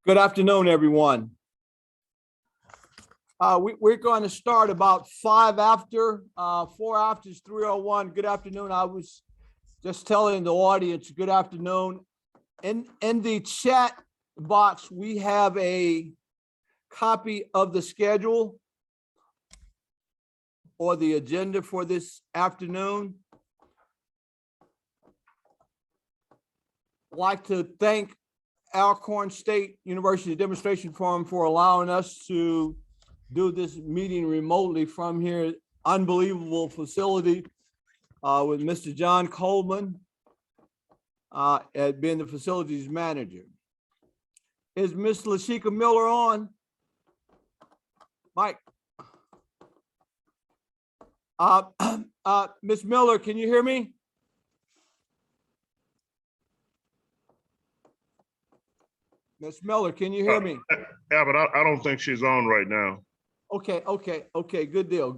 Good afternoon, everyone. We're going to start about 5 after, 4 after is 3:01. Good afternoon. I was just telling the audience, good afternoon. In the chat box, we have a copy of the schedule or the agenda for this afternoon. I'd like to thank Alcorn State University Demonstration Forum for allowing us to do this meeting remotely from here. Unbelievable facility with Mr. John Coleman at being the facilities manager. Is Miss Lashika Miller on? Mike. Miss Miller, can you hear me? Miss Miller, can you hear me? Yeah, but I don't think she's on right now. Okay, good deal.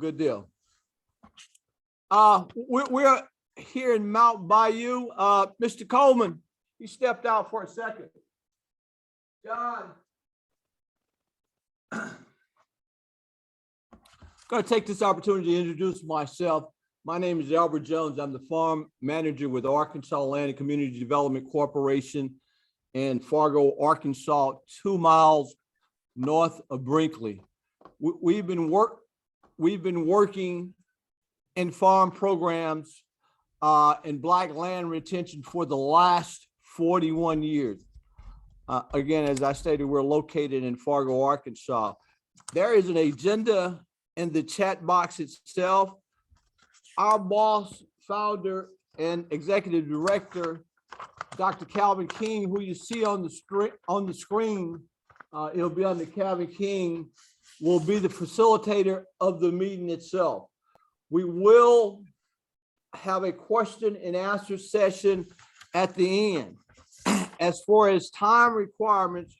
We're here in Mound Bayou. Mr. Coleman, he stepped out for a second. John. Going to take this opportunity to introduce myself. My name is Albert Jones. I'm the farm manager with Arkansas Land and Community Development Corporation in Fargo, Arkansas, 2 miles north of Brinkley. We've been working in farm programs in Black land retention for the last 41 years. Again, as I stated, we're located in Fargo, Arkansas. There is an agenda in the chat box itself. Our boss, founder, and executive director, Dr. Calvin King, who you see on the screen, it'll be under Calvin King, will be the facilitator of the meeting itself. We will have a question and answer session at the end. As far as time requirements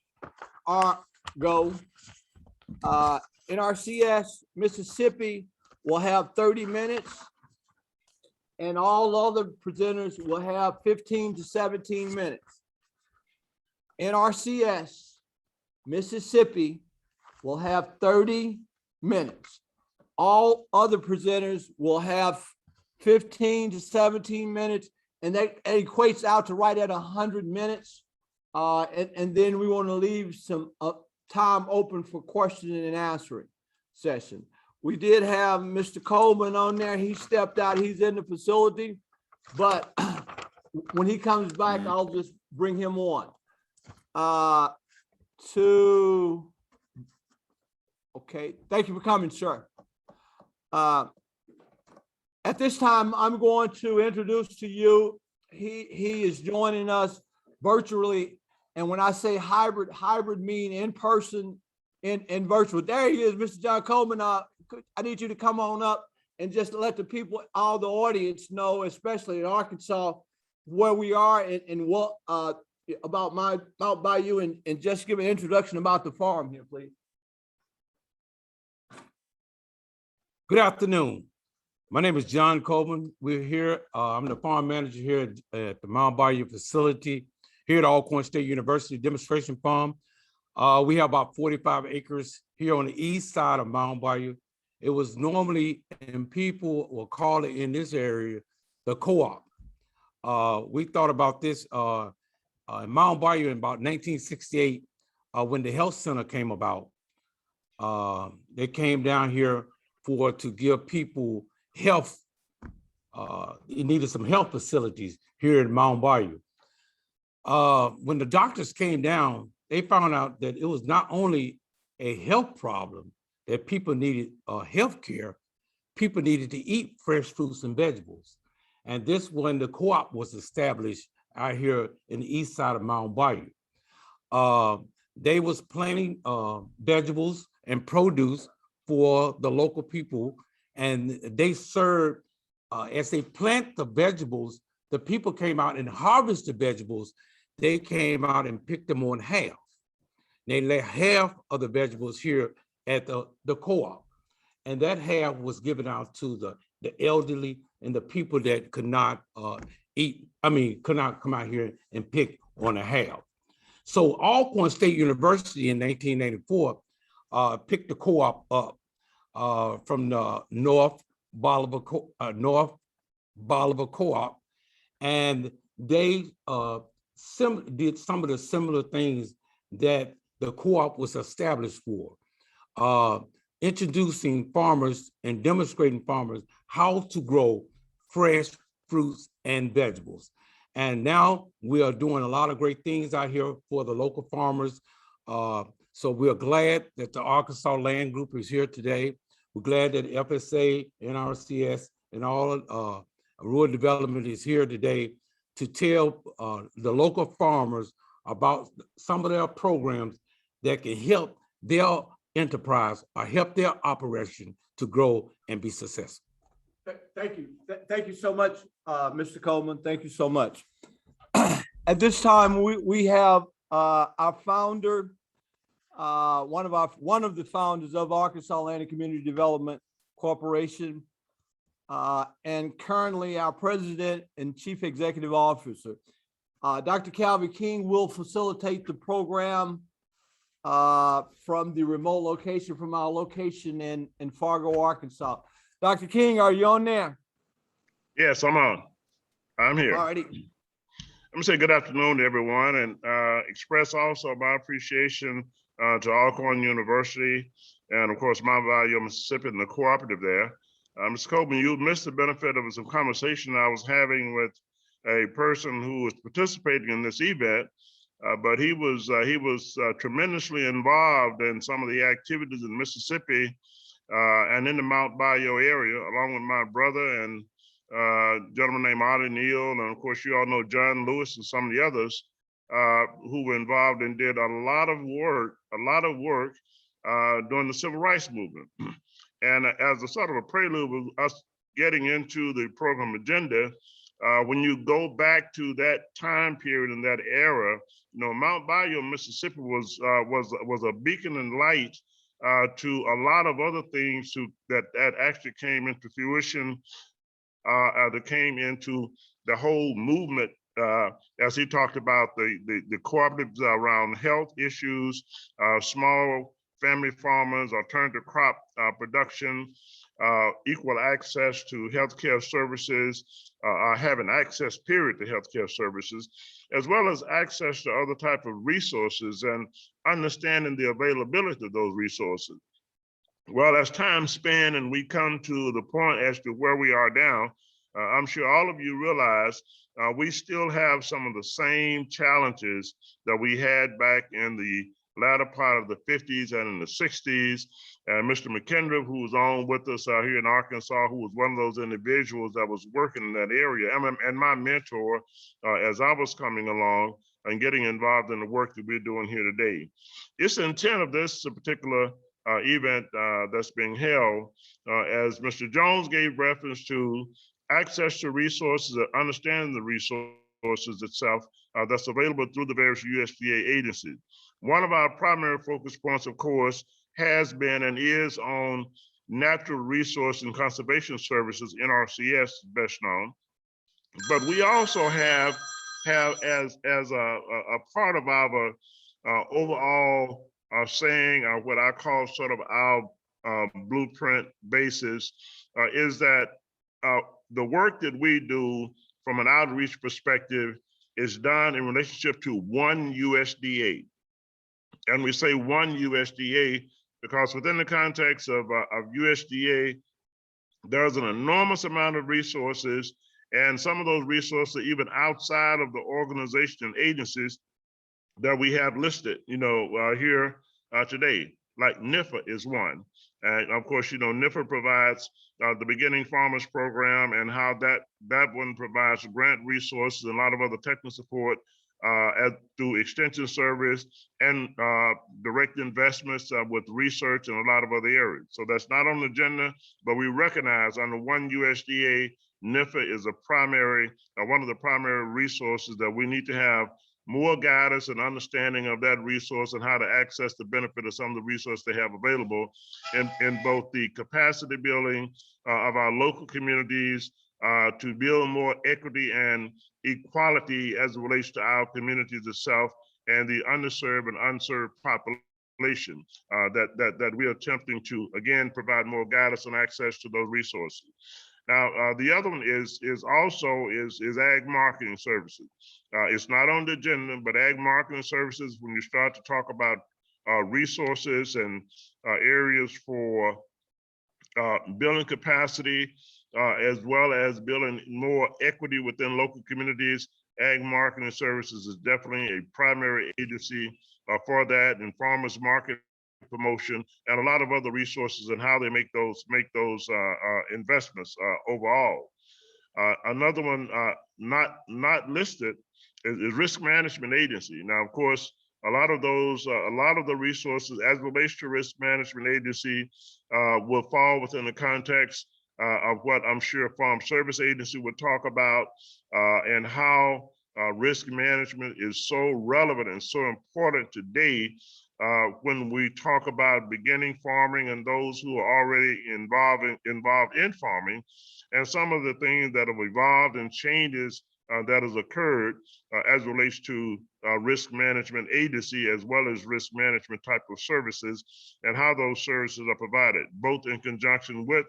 go, NRCS Mississippi will have 30 minutes. And all other presenters will have 15 to 17 minutes. NRCS Mississippi will have 30 minutes. All other presenters will have 15 to 17 minutes, and that equates out to right at 100 minutes. And then we want to leave some time open for questioning and answering session. We did have Mr. Coleman on there. He stepped out. He's in the facility, but when he comes back, I'll just bring him on. Okay, thank you for coming, sir. At this time, I'm going to introduce to you, he is joining us virtually. And when I say hybrid mean in person and virtual. There he is, Mr. John Coleman. I need you to come on up and just let the people, all the audience know, especially in Arkansas, where we are and what about Mound Bayou, and just give an introduction about the farm here, please. Good afternoon. My name is John Coleman. We're here. I'm the farm manager here at the Mound Bayou facility here at Alcorn State University Demonstration Farm. We have about 45 acres here on the east side of Mound Bayou. It was normally, and people will call it in this area, the co-op. We thought about this in Mound Bayou in about 1968 when the health center came about. They came down here to give people health. It needed some health facilities here in Mound Bayou. When the doctors came down, they found out that it was not only a health problem, that people needed health care, people needed to eat fresh fruits and vegetables. And this when the co-op was established out here in the east side of Mound Bayou. They was planting vegetables and produce for the local people, and they served, as they plant the vegetables, the people came out and harvest the vegetables. They came out and picked them on half. They left half of the vegetables here at the co-op, and that half was given out to the elderly and the people that could not could not come out here and pick on a half. So Alcorn State University in 1984 picked the co-op up from the North Bolivar Co-op, and they did some of the similar things that the co-op was established for, introducing farmers and demonstrating farmers how to grow fresh fruits and vegetables. And now we are doing a lot of great things out here for the local farmers. So we're glad that the Arkansas Land Group is here today. We're glad that FSA, NRCS, and all rural development is here today to tell the local farmers about some of their programs that can help their enterprise or help their operation to grow and be successful. Thank you. Thank you so much, Mr. Coleman. Thank you so much. At this time, we have our founder, one of the founders of Arkansas Land and Community Development Corporation, and currently our president and chief executive officer. Dr. Calvin King will facilitate the program from the remote location, from our location in Fargo, Arkansas. Dr. King, are you on there? Yes, I'm on. I'm here. All righty. Let me say good afternoon to everyone and express also my appreciation to Alcorn University and of course Mound Bayou, Mississippi, and the cooperative there. Mr. Coleman, you missed the benefit of some conversation I was having with a person who was participating in this event, but he was tremendously involved in some of the activities in Mississippi and in the Mound Bayou area, along with my brother and a gentleman named Ollie Neal, and of course you all know John Lewis and some of the others who were involved and did a lot of work during the civil rights movement. And as a sort of a prelude with us getting into the program agenda, when you go back to that time period in that era, you know, Mound Bayou, Mississippi was a beacon and light to a lot of other things that actually came into fruition, that came into the whole movement, as he talked about the cooperatives around health issues, small family farmers, alternative crop production, equal access to healthcare services, having access period to healthcare services, as well as access to other type of resources and understanding the availability of those resources. Well, as time spans and we come to the point as to where we are now, I'm sure all of you realize we still have some of the same challenges that we had back in the latter part of the 50s and in the 60s. And Mr. McKendry, who was on with us here in Arkansas, who was one of those individuals that was working in that area, and my mentor as I was coming along and getting involved in the work that we're doing here today. It's the intent of this particular event that's being held, as Mr. Jones gave reference to access to resources and understanding the resources itself that's available through the various USDA agencies. One of our primary focus points, of course, has been and is on natural resource and conservation services, NRCS best known. But we also have as a part of our overall saying, what I call sort of our blueprint basis, is that the work that we do from an outreach perspective is done in relationship to one USDA. And we say one USDA because within the context of USDA, there's an enormous amount of resources, and some of those resources are even outside of the organization and agencies that we have listed, you know, here today, like NIFA is one. And of course, you know, NIFA provides the Beginning Farmers Program and how that one provides grant resources and a lot of other technical support through extension service and direct investments with research and a lot of other areas. So that's not on the agenda, but we recognize under one USDA, NIFA is a primary, one of the primary resources that we need to have more guidance and understanding of that resource and how to access the benefit of some of the resources they have available in both the capacity building of our local communities to build more equity and equality as it relates to our communities itself, and the underserved and unserved population that we are attempting to, again, provide more guidance and access to those resources. Now, the other one is ag marketing services. It's not on the agenda, but ag marketing services, when you start to talk about resources and areas for building capacity, as well as building more equity within local communities, ag marketing services is definitely a primary agency for that, and farmers market promotion, and a lot of other resources and how they make those investments overall. Another one not listed is risk management agency. Now, of course, a lot of the resources as relates to risk management agency will fall within the context of what I'm sure Farm Service Agency would talk about, and how risk management is so relevant and so important today when we talk about beginning farming and those who are already involved in farming, and some of the things that have evolved and changes that has occurred as relates to risk management agency, as well as risk management type of services, and how those services are provided, both in conjunction with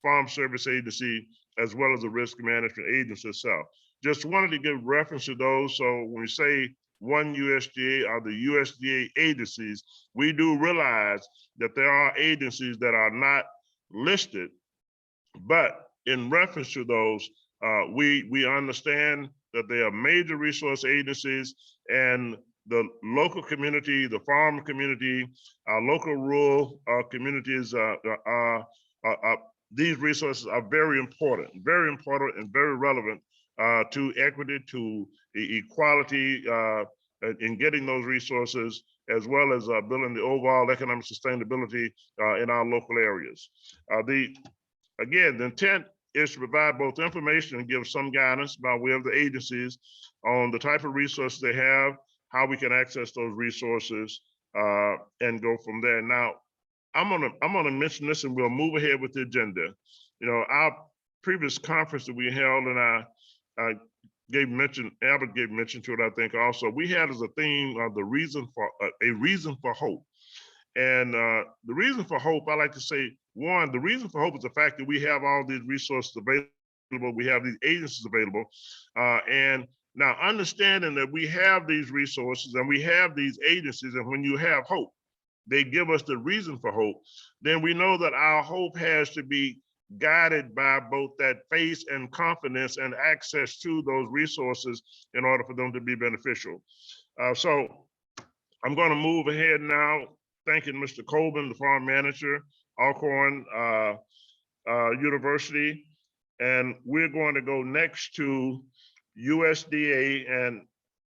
Farm Service Agency, as well as the risk management agency itself. Just wanted to give reference to those. So when we say one USDA or the USDA agencies, we do realize that there are agencies that are not listed, but in reference to those, we understand that they are major resource agencies, and the local community, the farm community, our local rural communities, these resources are very important and very relevant to equity, to equality in getting those resources, as well as building the overall economic sustainability in our local areas. Again, the intent is to provide both information and give some guidance by way of the agencies on the type of resources they have, how we can access those resources, and go from there. Now, I'm gonna mention this, and we'll move ahead with the agenda. You know, our previous conference that we held, and I Albert gave mention to it, I think also, we had as a theme of a reason for hope. And the reason for hope, I like to say, one, the reason for hope is the fact that we have all these resources available, we have these agencies available, and now understanding that we have these resources and we have these agencies, and when you have hope, they give us the reason for hope, then we know that our hope has to be guided by both that faith and confidence and access to those resources in order for them to be beneficial. So I'm going to move ahead now, thanking Mr. Colvin, the farm manager, Alcorn University, and we're going to go next to USDA, and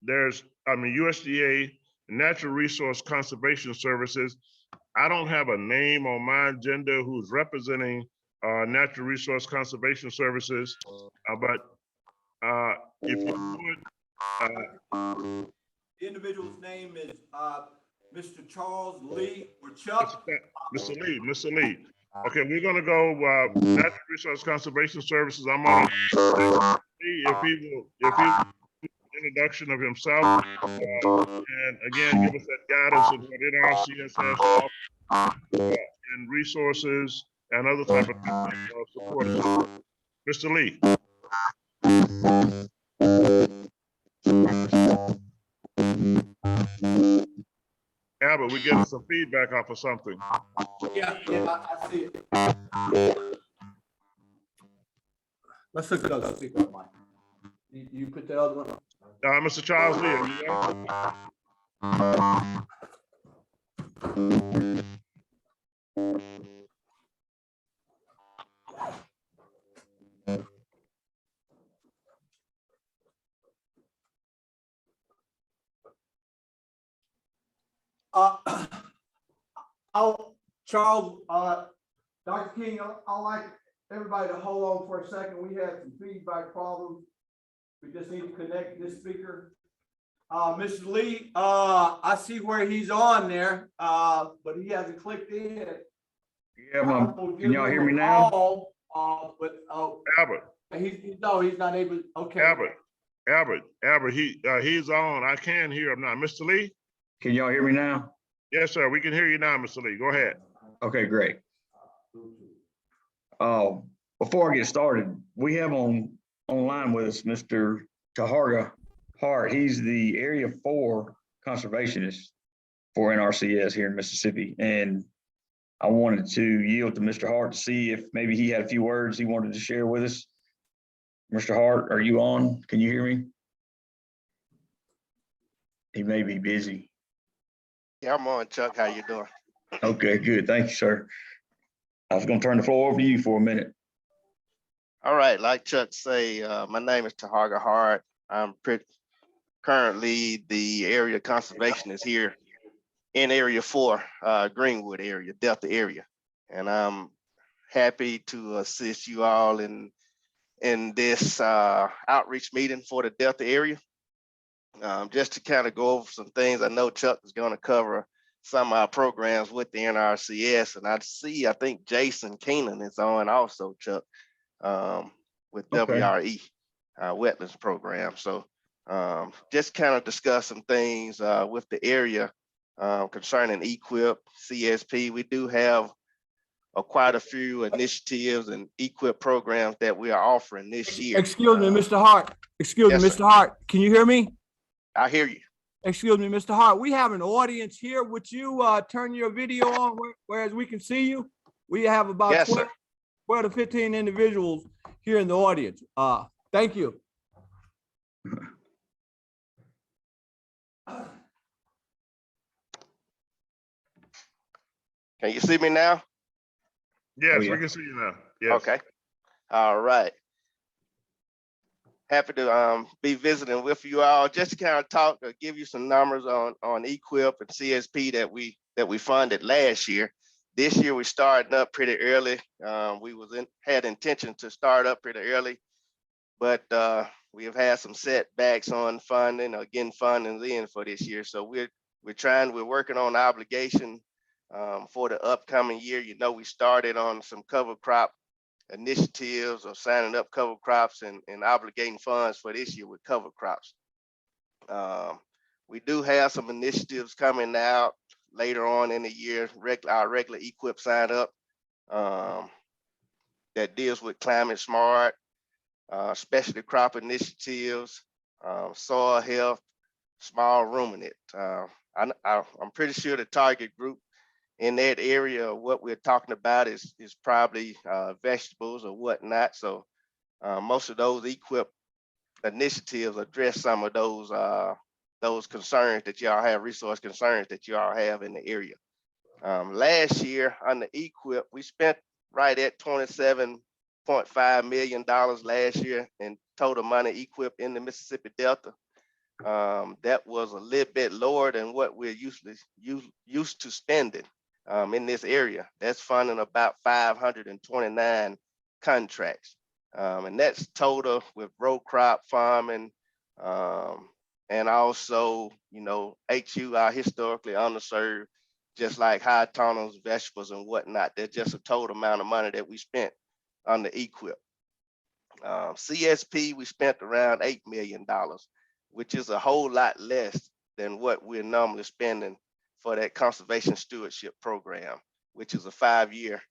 USDA Natural Resource Conservation Services. I don't have a name on my agenda who's representing Natural Resource Conservation Services, but if you would. The individual's name is Mr. Charles Lee or Chuck. Mr. Lee. Okay, we're gonna go Natural Resource Conservation Services. I'm on see if he will introduction of himself, and again give us that guidance of what NRCS has and resources and other type of support. Mr. Lee. Albert, we're getting some feedback off of something. Yeah, I see it. Let's look at those speaker mic. You put the other one. Mr. Charles Lee, are you there? Charles, Dr. King, I'd like everybody to hold on for a second. We had some feedback problems. We just need to connect this speaker. Mr. Lee, I see where he's on there, but he hasn't clicked in. Yeah, can y'all hear me now? But Albert. He's not able. Okay. Albert. Albert, he's on. I can hear him now. Mr. Lee? Can y'all hear me now? Yes, sir. We can hear you now, Mr. Lee. Go ahead. Okay, great. Before I get started, we have online with us Mr. Taharga Hart. He's the Area 4 conservationist for NRCS here in Mississippi. And I wanted to yield to Mr. Hart to see if maybe he had a few words he wanted to share with us. Mr. Hart, are you on? Can you hear me? He may be busy. Yeah, I'm on, Chuck. How you doing? Okay, good. Thank you, sir. I was going to turn the floor over to you for a minute. All right, like Chuck say, my name is Taharga Hart. I'm currently the area conservationist here in Area 4, Greenwood area, Delta area. And I'm happy to assist you all in this outreach meeting for the Delta area. Just to kind of go over some things, I know Chuck is going to cover some of our programs with the NRCS, and I think Jason Keenan is on also, Chuck, with Okay. WRE, Wetlands program. So just kind of discuss some things with the area concerning EQIP, CSP. We do have quite a few initiatives and EQIP programs that we are offering this year. Excuse me, Mr. Hart. Excuse me, yes, Mr. Hart. Can you hear me? I hear you. Excuse me, Mr. Hart. We have an audience here. Would you turn your video on whereas we can see you? We have about Yes, 12, sir. 12 to 15 individuals here in the audience. Thank you. Can you see me now? Yes, yeah. we can see you now. Yes. Okay. All right. Happy to be visiting with you all. Just to kind of talk, give you some numbers on EQIP and CSP that we funded last year. This year we started up pretty early. We had intention to start up pretty early, but we have had some setbacks on funding or getting funding in for this year. So we're working on obligation for the upcoming year. You know, we started on some cover crop initiatives of signing up cover crops and obligating funds for this year with cover crops. We do have some initiatives coming out later on in the year, our regular EQIP sign up that deals with climate smart, specialty crop initiatives, soil health, small ruminant. I'm pretty sure the target group in that area, what we're talking about is probably vegetables or whatnot. So most of those EQIP initiatives address some of those concerns that y'all have, resource concerns that y'all have in the area. Last year on the EQIP, we spent right at $27.5 million last year in total money EQIP in the Mississippi Delta. That was a little bit lower than what we're used to spending in this area. That's funding about 529 contracts. And that's total with row crop farming, and also, you know, HU are historically underserved, just like high tunnels, vegetables and whatnot. That's just a total amount of money that we spent on the EQIP. CSP, we spent around $8 million, which is a whole lot less than what we're normally spending for that conservation stewardship program, which is a 5-year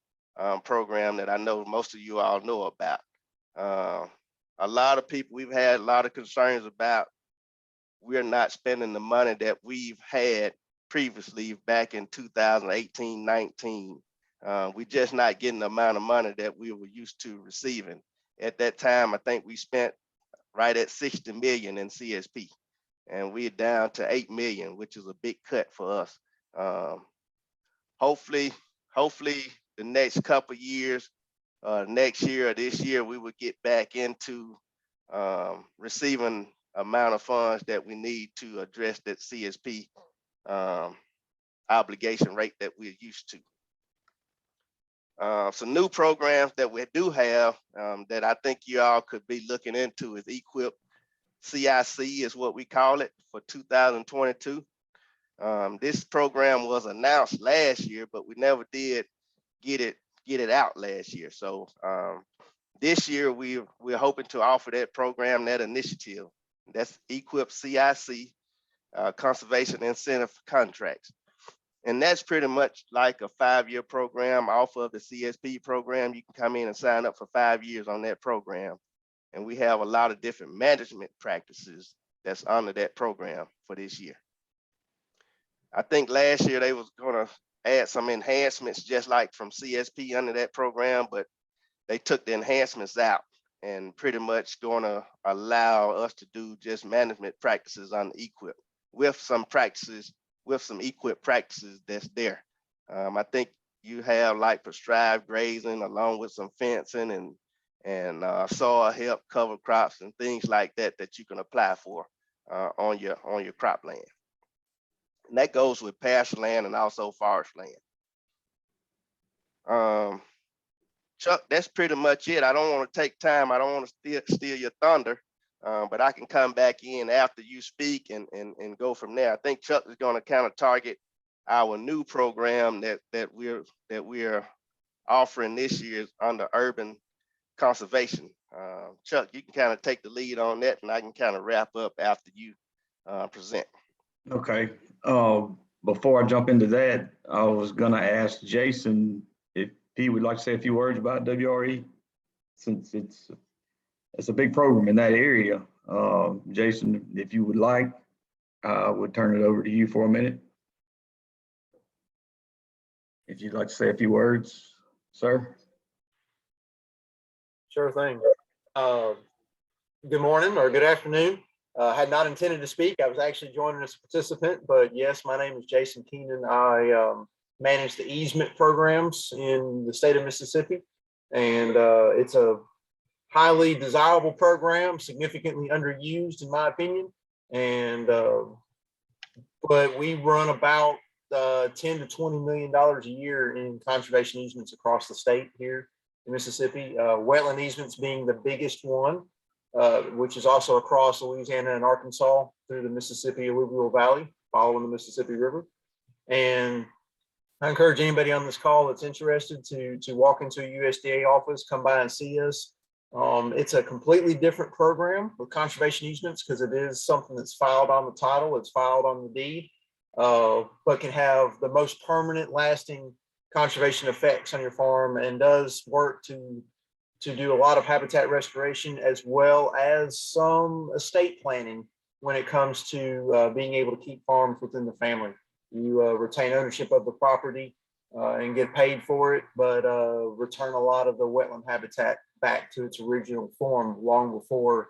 program that I know most of you all know about. A lot of people, we've had a lot of concerns about we're not spending the money that we've had previously back in 2018-19. We're just not getting the amount of money that we were used to receiving. At that time, I think we spent right at 60 million in CSP, and we're down to 8 million, which is a big cut for us. Hopefully the next couple of years, next year or this year, we will get back into receiving amount of funds that we need to address that CSP obligation rate that we're used to. Some new programs that we do have that I think you all could be looking into is EQIP CIC is what we call it for 2022. This program was announced last year, but we never did get it out last year. So this year we're hoping to offer that program, that initiative That's equip CIC, conservation incentive contracts. And that's pretty much like a 5-year program off of the CSP program. You can come in and sign up for 5 years on that program. And we have a lot of different management practices that's under that program for this year. I think last year they was gonna add some enhancements just like from CSP under that program, but they took the enhancements out and pretty much gonna allow us to do just management practices on equip with some practices, with some equip practices that's there. I think you have like prescribed grazing along with some fencing and soil help, cover crops and things like that that you can apply for on your cropland. And that goes with pasture land and also forest land. Chuck, that's pretty much it. I don't want to take time. I don't want to steal your thunder, but I can come back in after you speak and go from there. I think Chuck is going to kind of target our new program that we're offering this year under urban conservation. Chuck, you can kind of take the lead on that, and I can kind of wrap up after you present. Okay. Before I jump into that, I was gonna ask Jason if he would like to say a few words about WRE, since it's a big program in that area. Jason, if you would like, I would turn it over to you for a minute. If you'd like to say a few words, sir. Sure thing. Good morning or good afternoon. Had not intended to speak. I was actually joining as a participant, but yes, my name is Jason Keenan. I manage the easement programs in the state of Mississippi, and it's a highly desirable program, significantly underused in my opinion. And but we run about $10 to $20 million a year in conservation easements across the state here in Mississippi. Wetland easements being the biggest one, which is also across Louisiana and Arkansas through the Mississippi alluvial valley, following the Mississippi River. And I encourage anybody on this call that's interested to walk into a USDA office, come by and see us. It's a completely different program with conservation easements because it is something that's filed on the title, it's filed on the deed, but can have the most permanent lasting conservation effects on your farm and does work to do a lot of habitat restoration as well as some estate planning when it comes to being able to keep farms within the family. You retain ownership of the property and get paid for it, but return a lot of the wetland habitat back to its original form long before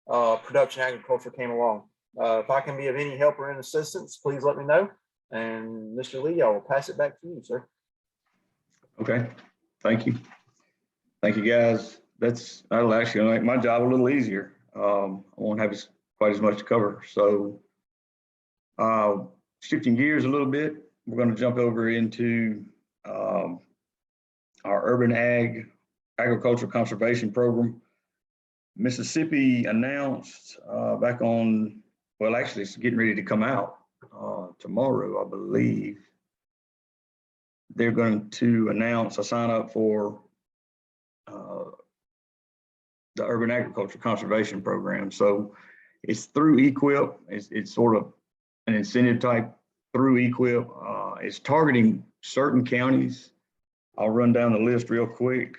production agriculture came along. If I can be of any help or any assistance, please let me know. And Mr. Lee, I will pass it back to you, sir. Okay, thank you. Thank you, guys. That'll actually make my job a little easier. I won't have quite as much to cover. So shifting gears a little bit, we're going to jump over into our urban agricultural conservation program. Mississippi announced back on, well, actually it's getting ready to come out tomorrow, I believe. They're going to announce a sign up for the Urban Agriculture Conservation Program. So it's through EQIP. It's sort of an incentive type through EQIP. It's targeting certain counties. I'll run down the list real quick.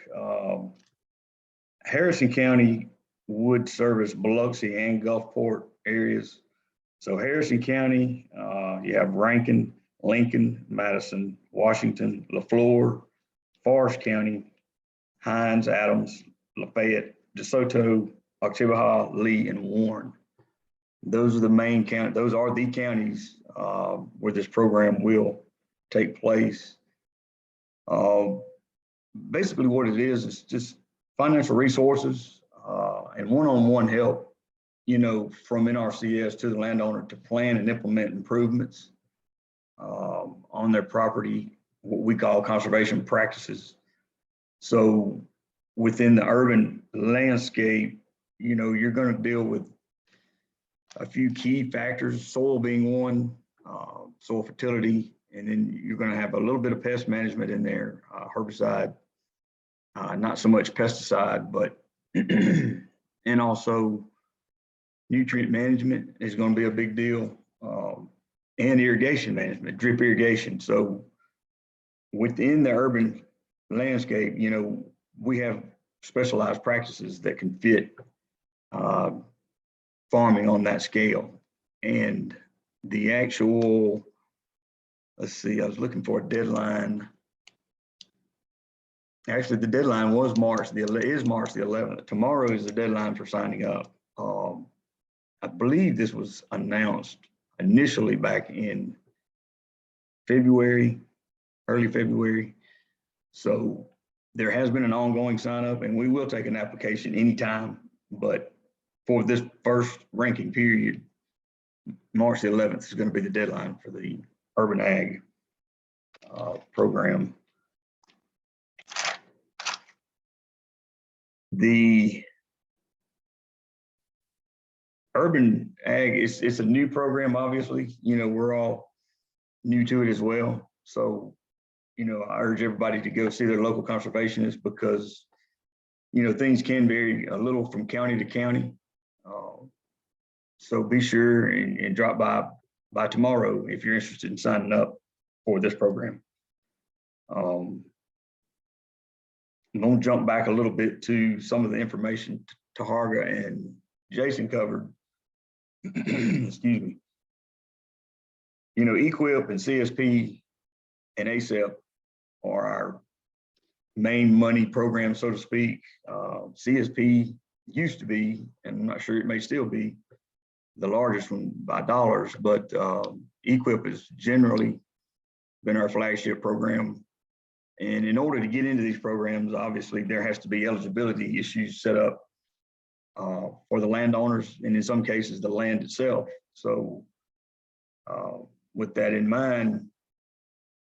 Harrison County would service Biloxi and Gulfport areas. So Harrison County, you have Rankin, Lincoln, Madison, Washington, LaFleur, Forest County, Hines, Adams, Lafayette, DeSoto, Oktibbeha, Lee, and Warren. Those are the main counties. Those are the counties where this program will take place. Basically what it is just financial resources and one-on-one help, from NRCS to the landowner to plan and implement improvements on their property, what we call conservation practices. So within the urban landscape, you're going to deal with a few key factors, soil being one, soil fertility, and then you're going to have a little bit of pest management in there, herbicide, not so much pesticide, but and also nutrient management is going to be a big deal, and irrigation management, drip irrigation. So within the urban landscape, you know, we have specialized practices that can fit farming on that scale. And the actual, let's see, I was looking for a deadline. Actually, the deadline was March the 11th. Tomorrow is the deadline for signing up. I believe this was announced initially back in February, early February. So there has been an ongoing sign up, and we will take an application anytime, but for this first ranking period, March the 11th is going to be the deadline for the Urban Ag program. The Urban Ag it's a new program, obviously. You know, we're all new to it as well. So, you know, I urge everybody to go see their local conservationist, because, you know, things can vary a little from county to county. So be sure and drop by tomorrow if you're interested in signing up for this program. I'm going to jump back a little bit to some of the information Taharga and Jason covered. Excuse me. You know, EQIP and CSP and ASEP are our main money program, so to speak. CSP used to be, and I'm not sure it may still be, the largest one by dollars, but EQIP has generally been our flagship program. And in order to get into these programs, obviously there has to be eligibility issues set up for the landowners, and in some cases the land itself. So with that in mind,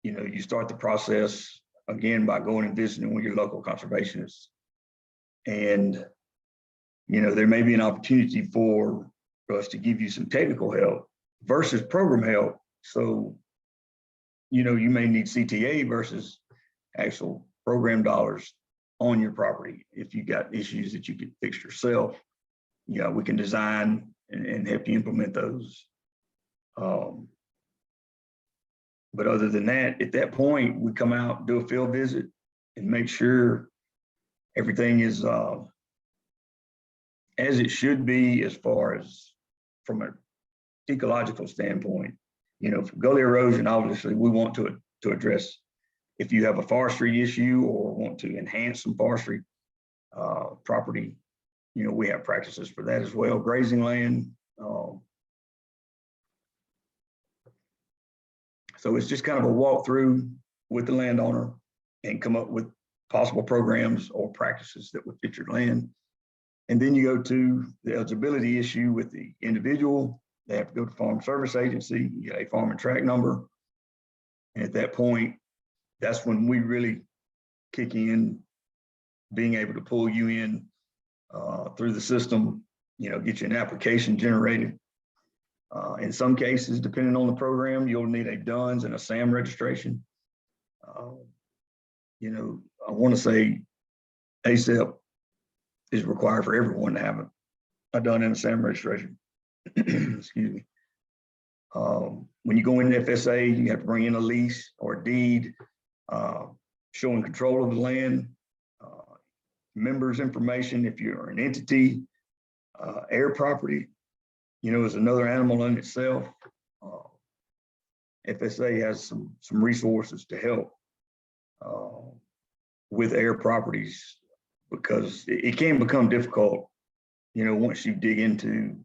you know, you start the process again by going and visiting with your local conservationists. And, you know, there may be an opportunity for us to give you some technical help versus program help. So, you know, you may need CTA versus actual program dollars on your property. If you got issues that you could fix yourself, you know, we can design and help you implement those. But other than that, at that point, we come out, do a field visit, and make sure everything is as it should be, as far as from an ecological standpoint. You know, for gully erosion, obviously, we want to address if you have a forestry issue or want to enhance some forestry property. You know, we have practices for that as well. Grazing land. So it's just kind of a walkthrough with the landowner and come up with possible programs or practices that would fit your land. And then you go to the eligibility issue with the individual. They have to go to Farm Service Agency, you get a farm and tract number. And at that point, that's when we really kick in, being able to pull you in through the system, you know, get you an application generated. In some cases, depending on the program, you'll need a DUNS and a SAM registration. You know, I want to say ASEP is required for everyone to have a DUN and a SAM registration. Excuse me. When you go into FSA, you have to bring in a lease or a deed showing control of the land, members information if you're an entity, air property, you know, is another animal in itself. FSA has some resources to help with air properties, because it can become difficult, you know, once you dig into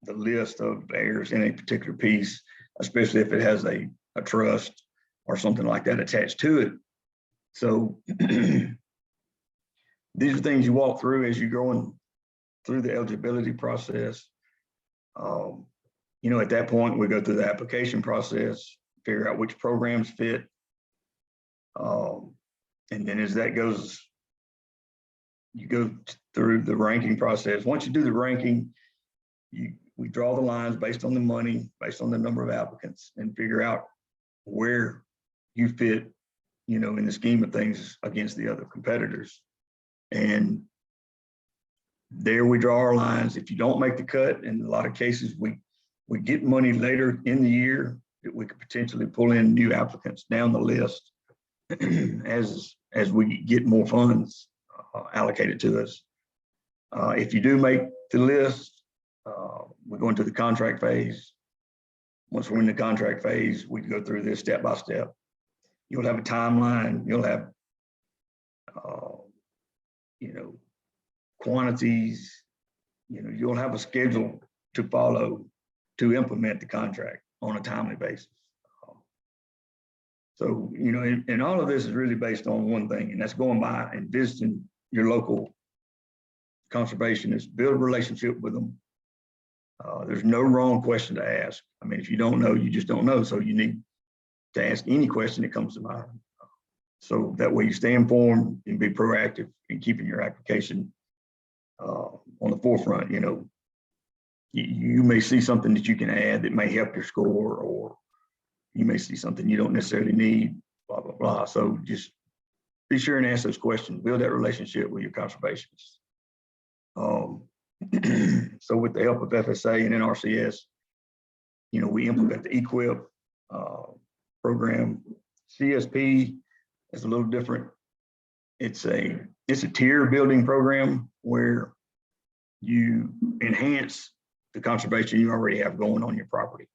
the list of heirs in a particular piece, especially if it has a trust or something like that attached to it. So these are things you walk through as you're going through the eligibility process. You know, at that point, we go through the application process, figure out which programs fit. And then as that goes, you go through the ranking process. Once you do the ranking, we draw the lines based on the money, based on the number of applicants, and figure out where you fit, you know, in the scheme of things against the other competitors. And there we draw our lines. If you don't make the cut, in a lot of cases, we get money later in the year that we could potentially pull in new applicants down the list as we get more funds allocated to us. If you do make the list, we go into the contract phase. Once we're in the contract phase, we go through this step by step. You'll have a timeline. You'll have, quantities. You'll have a schedule to follow to implement the contract on a timely basis. So, and all of this is really based on one thing, and that's going by and visiting your local conservationists, build a relationship with them. There's no wrong question to ask. I mean, if you don't know, you just don't know. So you need to ask any question that comes to mind. So that way you stay informed and be proactive in keeping your application on the forefront. You may see something that you can add that may help your score, or you may see something you don't necessarily need, blah, blah, blah. So just be sure and ask those questions, build that relationship with your conservationists. So with the help of FSA and NRCS, we implement the EQIP program. CSP is a little different. It's a tier building program where you enhance the conservation you already have going on your property.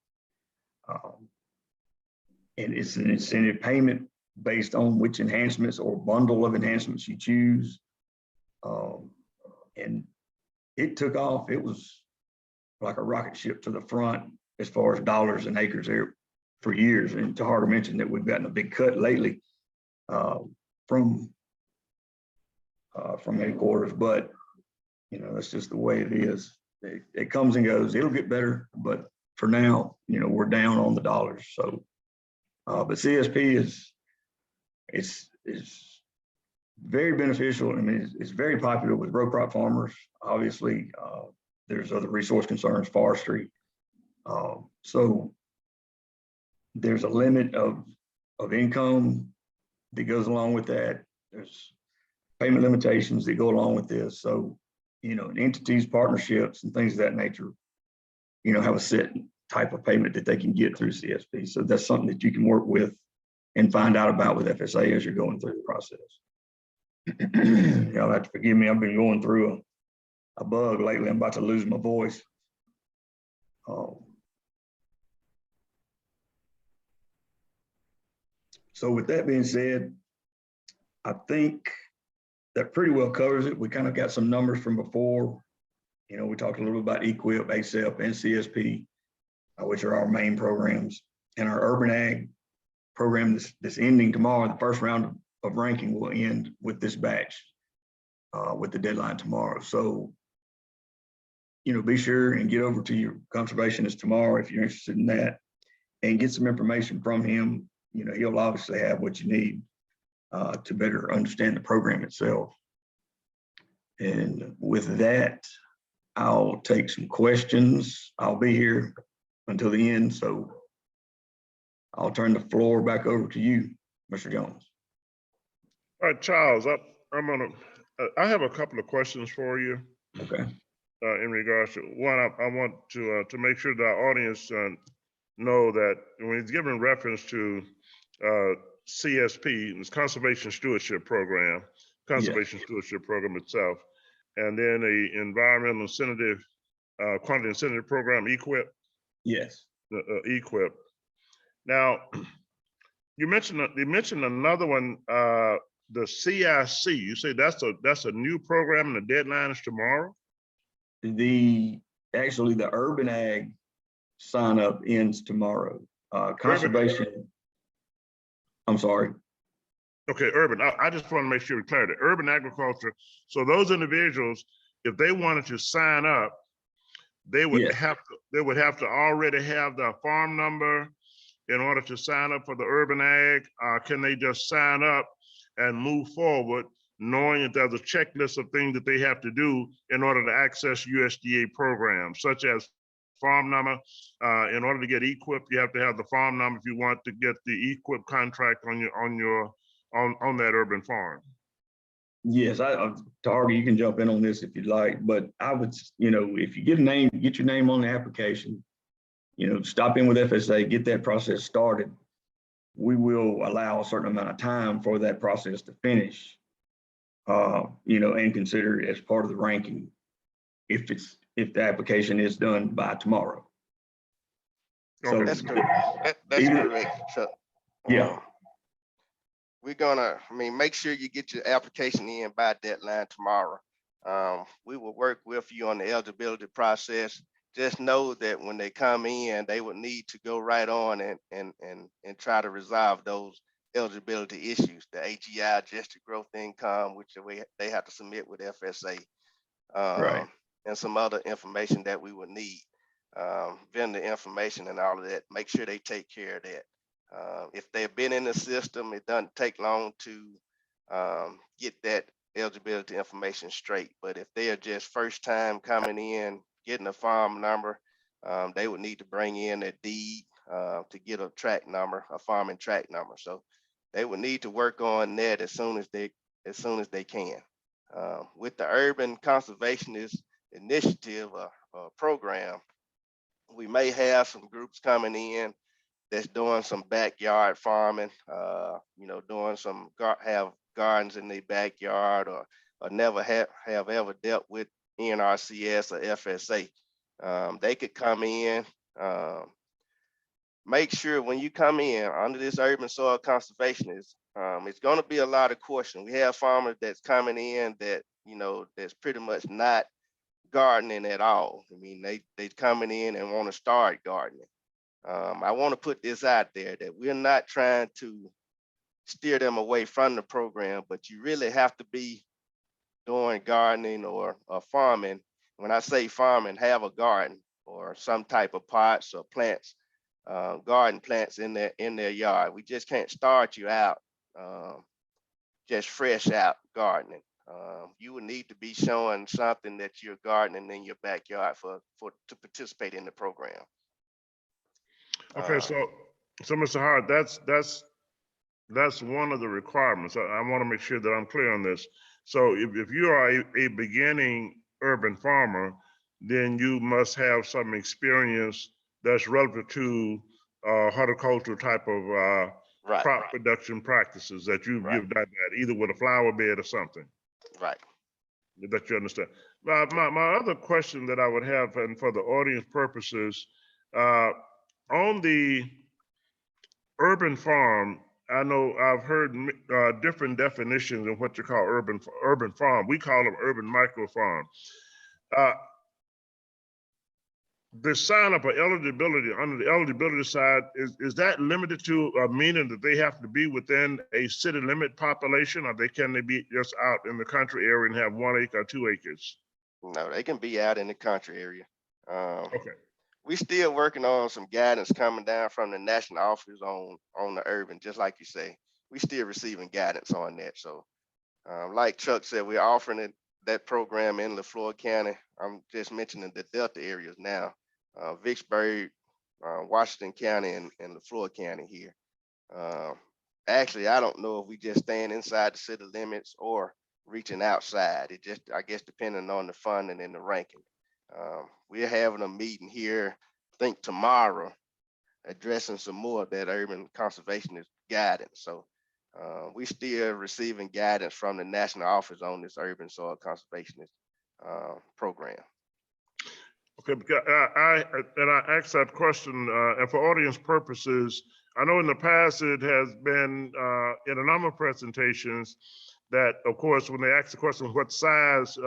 And it's an incentive payment based on which enhancements or bundle of enhancements you choose. And it took off. It was like a rocket ship to the front as far as dollars and acres there for years. And Taharga mentioned that we've gotten a big cut lately from headquarters, but that's just the way it is. It comes and goes. It'll get better, but for now, we're down on the dollars. So, but CSP is very beneficial. I mean, it's very popular with row crop farmers. Obviously, there's other resource concerns, forestry. So there's a limit of income that goes along with that. There's payment limitations that go along with this. So, entities, partnerships, and things of that nature, have a set type of payment that they can get through CSP. So that's something that you can work with and find out about with FSA as you're going through the process. Y'all have to forgive me. I've been going through a bug lately. I'm about to lose my voice. So with that being said, I think that pretty well covers it. We kind of got some numbers from before. We talked a little bit about EQIP, ASEP, and CSP, which are our main programs. And our urban ag program that's ending tomorrow, the first round of ranking will end with this batch, with the deadline tomorrow. So, be sure and get over to your conservationist tomorrow if you're interested in that, and get some information from him. He'll obviously have what you need to better understand the program itself. And with that, I'll take some questions. I'll be here until the end, so I'll turn the floor back over to you, Mr. Jones. All right, Charles, I have a couple of questions for you. Okay. In regards to one, I want to make sure that our audience know that when it's given reference to CSP, it's Conservation Stewardship Program, Stewardship Program itself, and then a Environmental Incentive, Quantity Incentive Program, EQIP. Yes. EQIP. Now, you mentioned another one, the CIC. You say that's a new program, and the deadline is tomorrow. Actually the urban ag sign up ends tomorrow. Conservation. I'm sorry. Okay, urban. I just want to make sure we clear that urban agriculture. So those individuals, if they wanted to sign up, they would have to already have the farm number in order to sign up for the urban ag. Can they just sign up and move forward, knowing that there's a checklist of things that they have to do in order to access USDA programs, such as farm number? In order to get EQIP, you have to have the farm number if you want to get the EQIP contract on that urban farm. Yes, Target, you can jump in on this if you'd like, but I would, you know, if you get your name on the application, you know, stop in with FSA, get that process started. We will allow a certain amount of time for that process to finish, you know, and consider it as part of the ranking if the application is done by tomorrow. So That's correct. That's either- correct, Chuck. Yeah. We're gonna, make sure you get your application in by deadline tomorrow. We will work with you on the eligibility process. Just know that when they come in, they would need to go right on and try to resolve those eligibility issues, the AGI, adjusted growth income, which they have to submit with FSA. Right. And some other information that we would need, vendor information and all of that. Make sure they take care of that. If they've been in the system, it doesn't take long to get that eligibility information straight. But if they are just first time coming in, getting a farm number, they would need to bring in a deed to get a track number, a farming track number. So they would need to work on that as soon as they can. With the Urban Conservationist Initiative program, we may have some groups coming in that's doing some backyard farming, you know, doing some have gardens in their backyard, or never have ever dealt with NRCS or FSA. They could come in. Make sure when you come in under this urban soil conservationist, it's going to be a lot of questions. We have farmers that's coming in that, you know, that's pretty much not gardening at all. They coming in and want to start gardening. I want to put this out there that we're not trying to steer them away from the program, but you really have to be doing gardening or farming. When I say farming, have a garden or some type of pots or plants, garden plants in their yard. We just can't start you out just fresh out gardening. You would need to be showing something that you're gardening in your backyard to participate in the program. Okay, so Mr. Hart, that's one of the requirements. I want to make sure that I'm clear on this. So if you are a beginning urban farmer, then you must have some experience that's relative to horticultural type of crop production practices that you've done that either with a flower bed or something. Right. That you understand. My other question that I would have, and for the audience purposes, on the urban farm, I know I've heard different definitions of what you call urban farm. We call them urban micro farm. The sign up for eligibility under the eligibility side, is that limited to meaning that they have to be within a city limit population, or can they be just out in the country area and have 1 acre or 2 acres? No, they can be out in the country area. Okay. We still working on some guidance coming down from the national office on the urban, just like you say. We still receiving guidance on that. So like Chuck said, we're offering that program in LaFleur County. I'm just mentioning the Delta areas now. Vicksburg, Washington County, and LaFleur County here. Actually, I don't know if we just staying inside the city limits or reaching outside. It just, I guess, depending on the funding and the ranking. We're having a meeting here, I think tomorrow, addressing some more of that urban conservationist guidance. So we still receiving guidance from the national office on this urban soil conservationist program. Okay, because I asked that question, and for audience purposes, I know in the past it has been in a number of presentations that, of course, when they ask the question, what size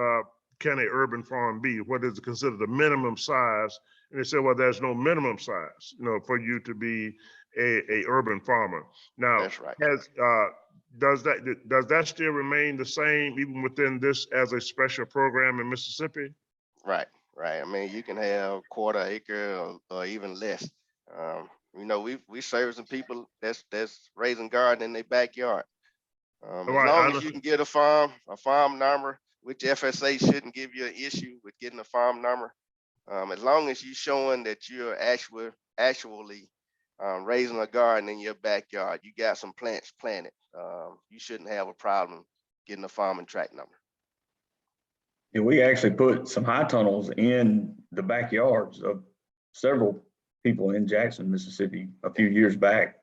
can a urban farm be? What is considered the minimum size? And they said, well, there's no minimum size, you know, for you to be a urban farmer. Now, that's right. Does that still remain the same even within this as a special program in Mississippi? Right. I mean, you can have 1/4 acre or even less. You know, we servicing people that's raising garden in their backyard. As long as you can get a farm number, which FSA shouldn't give you an issue with getting a farm number. As long as you're showing that you're actually raising a garden in your backyard, you got some plants planted, you shouldn't have a problem getting a farm and tract number. Yeah, we actually put some high tunnels in the backyards of several people in Jackson, Mississippi, a few years back.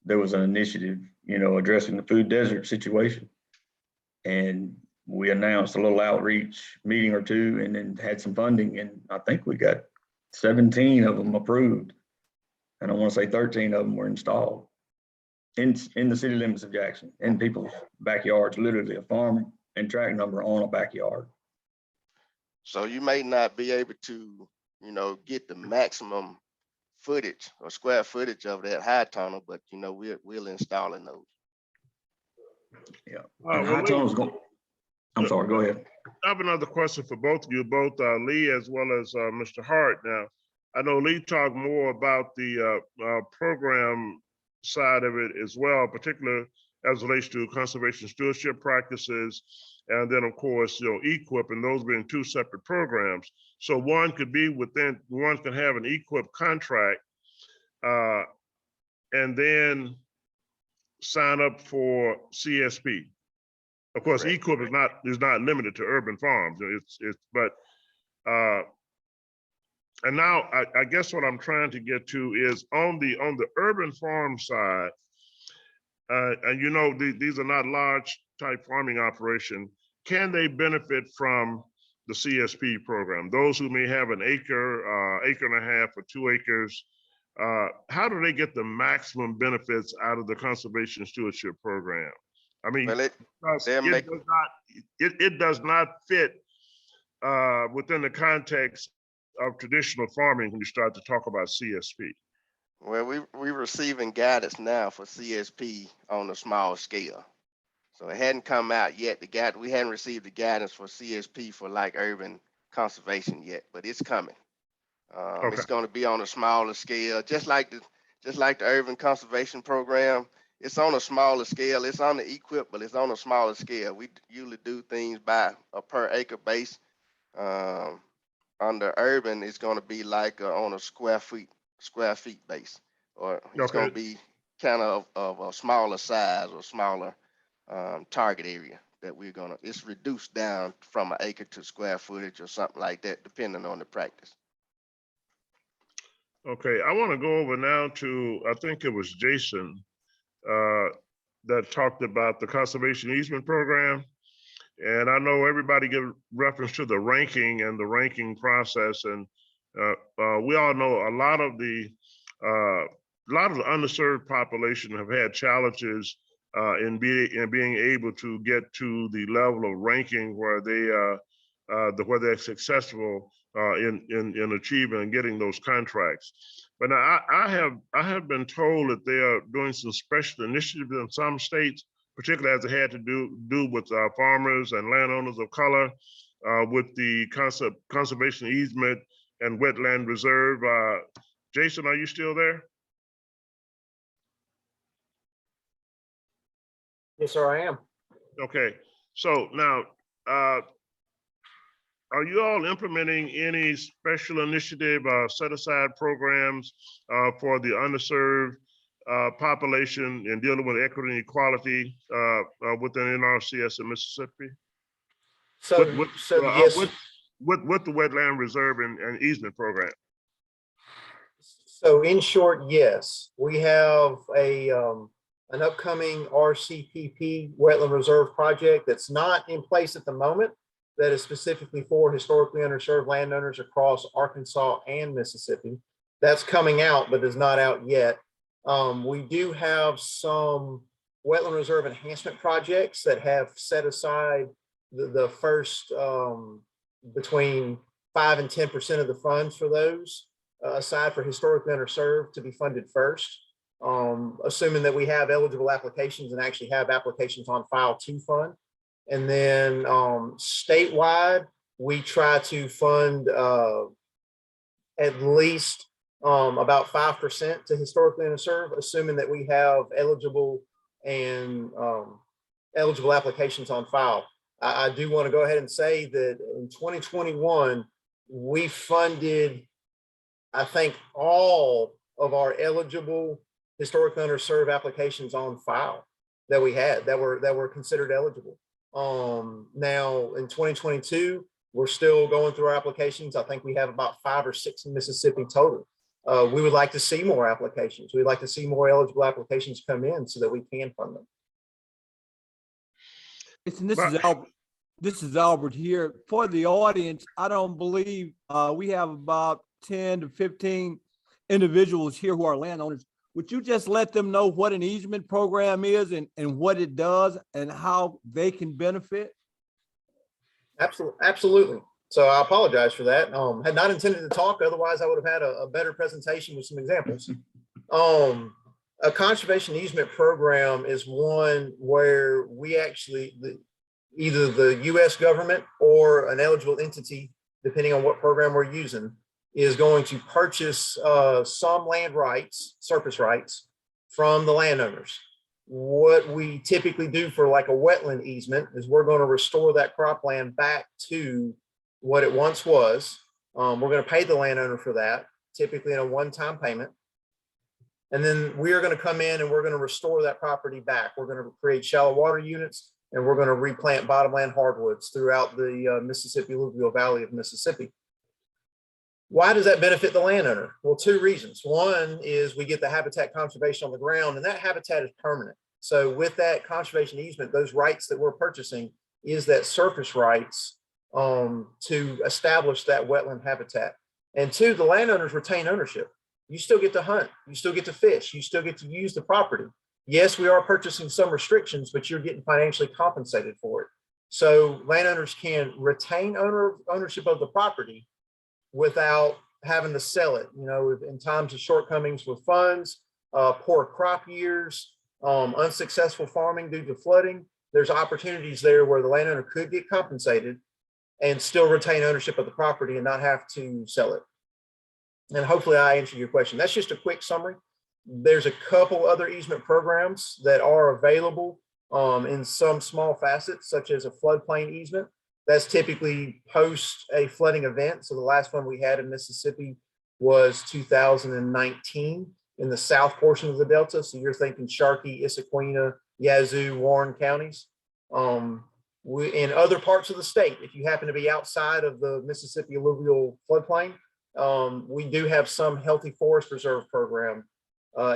There was an initiative, addressing the food desert situation. And we announced a little outreach meeting or two and then had some funding. And I think we got 17 of them approved. And I want to say 13 of them were installed in the city limits of Jackson, in people's backyards, literally a farm and tract number on a backyard. So you may not be able to, get the maximum footage or square footage of that high tunnel, but we'll install in those. Yeah. Well, High tunnels I'm sorry, go ahead. I have another question for both of you, both Lee as well as Mr. Hart. Now, I know Lee talked more about the program side of it as well, particularly as it relates to conservation stewardship practices. And then, of course, EQIP, and those being two separate programs. So one could have an EQIP contract and then sign up for CSP. Of course, Correct. EQIP is not limited to urban farms. And now I guess what I'm trying to get to is on the urban farm side, and these are not large type farming operation. Can they benefit from the CSP program? Those who may have an acre, acre and a half, or 2 acres, how do they get the maximum benefits out of the conservation stewardship program? I mean, Well, it does not fit within the context of traditional farming when you start to talk about CSP. Well, we're receiving guidance now for CSP on a small scale. So it hadn't come out yet. We hadn't received the guidance for CSP for like urban conservation yet, but it's coming. Okay. It's going to be on a smaller scale, just like the urban conservation program. It's on a smaller scale. It's on the EQIP, but it's on a smaller scale. We usually do things by a per acre base. Under urban, it's going to be like on a square feet base, or it's going to be kind of a smaller size or smaller target area that it's reduced down from an acre to square footage or something like that, depending on the practice. Okay, I want to go over now to, I think it was Jason that talked about the conservation easement program. And I know everybody give reference to the ranking and the ranking process. And we all know a lot of the underserved population have had challenges in being able to get to the level of ranking where where they're successful in achieving and getting those contracts. But now I have been told that they are doing some special initiatives in some states, particularly as it had to do with farmers and landowners of color, with the conservation easement and wetland reserve. Jason, are you still there? Yes, sir, I am. Okay, so now, are you all implementing any special initiative, set aside programs for the underserved population in dealing with equity and equality within NRCS in Mississippi? Yes. With the wetland reserve and easement program? So in short, yes, we have an upcoming RCPP wetland reserve project that's not in place at the moment, that is specifically for historically underserved landowners across Arkansas and Mississippi. That's coming out, but is not out yet. We do have some wetland reserve enhancement projects that have set aside the first between 5 and 10% of the funds for those, aside for historically underserved, to be funded first, assuming that we have eligible applications and actually have applications on file to fund. And then statewide, we try to fund at least about 5% to historically underserved, assuming that we have eligible applications on file. I do want to go ahead and say that in 2021, we funded, I think, all of our eligible historically underserved applications on file that we had that were considered eligible. Now in 2022, we're still going through our applications. I think we have about 5 or 6 in Mississippi total. We would like to see more applications. We'd like to see more eligible applications come in so that we can fund them. Listen, this is Albert here. For the audience, I don't believe we have about 10 to 15 individuals here who are landowners. Would you just let them know what an easement program is and what it does and how they can benefit? Absolutely. So I apologize for that. Had not intended to talk, otherwise I would have had a better presentation with some examples. A conservation easement program is one where we actually, either the US government or an eligible entity, depending on what program we're using, is going to purchase some land rights, surface rights, from the landowners. What we typically do for like a wetland easement is we're going to restore that cropland back to what it once was. We're going to pay the landowner for that, typically in a one-time payment. And then we are going to come in and we're going to restore that property back. We're going to create shallow water units and we're going to replant bottomland hardwoods throughout the Mississippi alluvial valley of Mississippi. Why does that benefit the landowner? Well, 2 reasons. One is we get the habitat conservation on the ground, and that habitat is permanent. So with that conservation easement, those rights that we're purchasing is that surface rights to establish that wetland habitat. And 2, the landowners retain ownership. You still get to hunt, you still get to fish, you still get to use the property. Yes, we are purchasing some restrictions, but you're getting financially compensated for it. So landowners can retain ownership of the property without having to sell it. You know, in times of shortcomings with funds, poor crop years, unsuccessful farming due to flooding, there's opportunities there where the landowner could get compensated and still retain ownership of the property and not have to sell it. And hopefully I answered your question. That's just a quick summary. There's a couple other easement programs that are available in some small facets, such as a floodplain easement. That's typically post a flooding event. So the last one we had in Mississippi was 2019 in the south portion of the Delta. So you're thinking Sharkey, Issaquena, Yazoo, Warren counties. In other parts of the state, if you happen to be outside of the Mississippi alluvial floodplain, we do have some healthy forest reserve program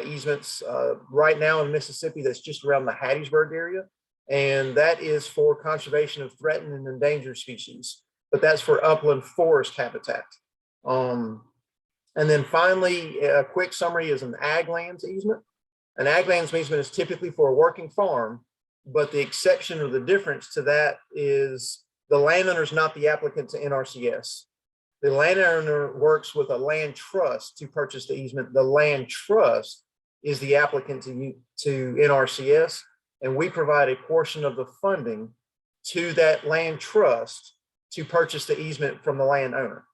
easements right now in Mississippi that's just around the Hattiesburg area. And that is for conservation of threatened and endangered species, but that's for upland forest habitat. And then finally, a quick summary is an ag lands easement. An ag lands easement is typically for a working farm, but the exception or the difference to that is the landowner is not the applicant to NRCS. The landowner works with a land trust to purchase the easement. The land trust is the applicant to NRCS. And we provide a portion of the funding to that land trust to purchase the easement from the landowner.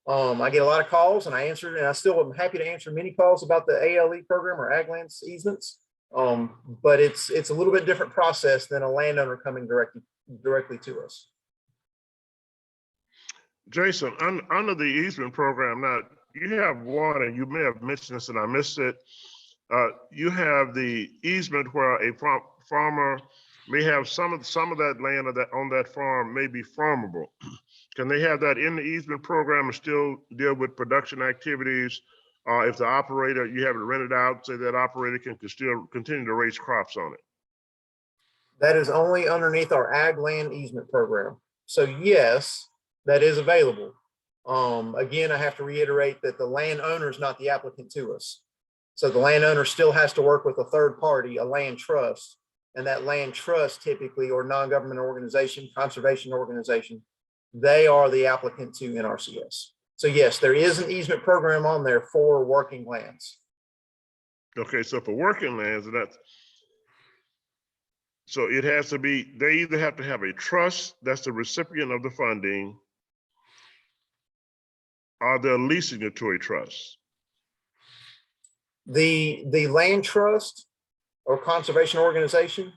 I get a lot of calls and I answer, and I still am happy to answer many calls about the ALE program or ag lands easements. But it's a little bit different process than a landowner coming directly to us. Jason, under the easement program, now you have one, and you may have mentioned this and I missed it. You have the easement where a farmer may have some of that land on that farm may be farmable. Can they have that in the easement program and still deal with production activities? If the operator, you have it rented out, say that operator can still continue to raise crops on it? That is only underneath our ag land easement program. So yes, that is available. Again, I have to reiterate that the landowner is not the applicant to us. So the landowner still has to work with a third party, a land trust, and that land trust typically, or non-government organization, conservation organization, they are the applicant to NRCS. So yes, there is an easement program on there for working lands. Okay, so for working lands, so it has to be, they either have to have a trust that's the recipient of the funding, or they're leasing it to a trust. The land trust or conservation organization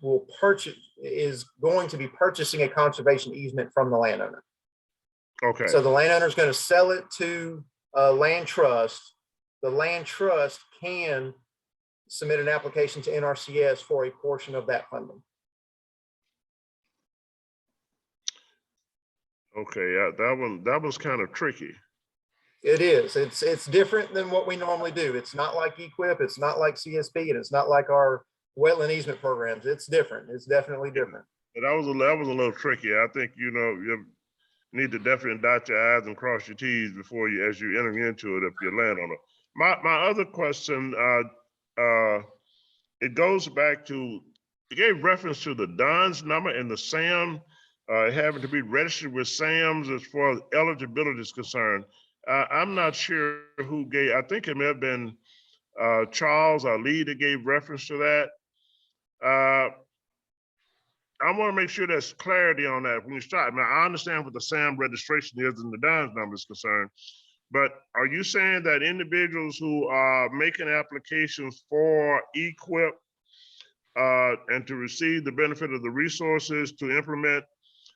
is going to be purchasing a conservation easement from the landowner. Okay. So the landowner is going to sell it to a land trust. The land trust can submit an application to NRCS for a portion of that funding. Okay, yeah, that was kind of tricky. It is. It's different than what we normally do. It's not like EQIP, it's not like CSP, and it's not like our wetland easement programs. It's different. It's definitely different. But that was a little tricky. I think, you know, you need to definitely dot your I's and cross your T's before you, as you enter into it, if you land on it. My other question, it goes back to, it gave reference to the DUNS number and the SAM having to be registered with SAMs as far as eligibility is concerned. I'm not sure who gave, I think it may have been Charles, our lead, that gave reference to that. I want to make sure there's clarity on that when you start. Now, I understand what the SAM registration is and the DUNS number is concerned, but are you saying that individuals who are making applications for EQIP and to receive the benefit of the resources to implement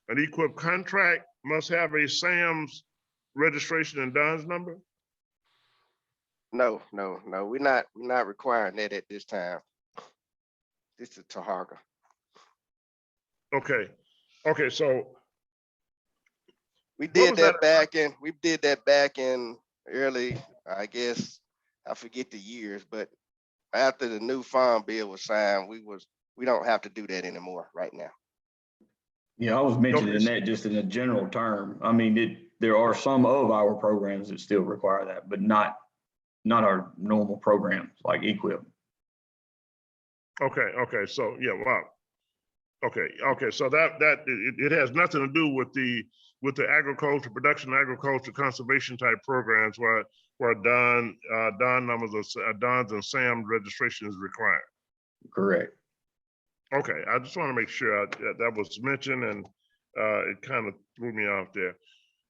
an EQIP contract must have a SAM's registration and DUNS number? No, we're not requiring that at this time. This is Taharga. Okay, so We What did was that that? we did that back in early, I guess, I forget the years, but after the new farm bill was signed, we don't have to do that anymore right now. Yeah, I was mentioning Okay. that just in a general term. I mean, there are some of our programs that still require that, but not our normal programs like EQIP. Okay, so yeah, wow. Okay, so it has nothing to do with the agriculture, production, agriculture, conservation type programs where DUN numbers or DUNs and SAM registration is required. Correct. Okay, I just want to make sure that was mentioned, and it kind of threw me off there.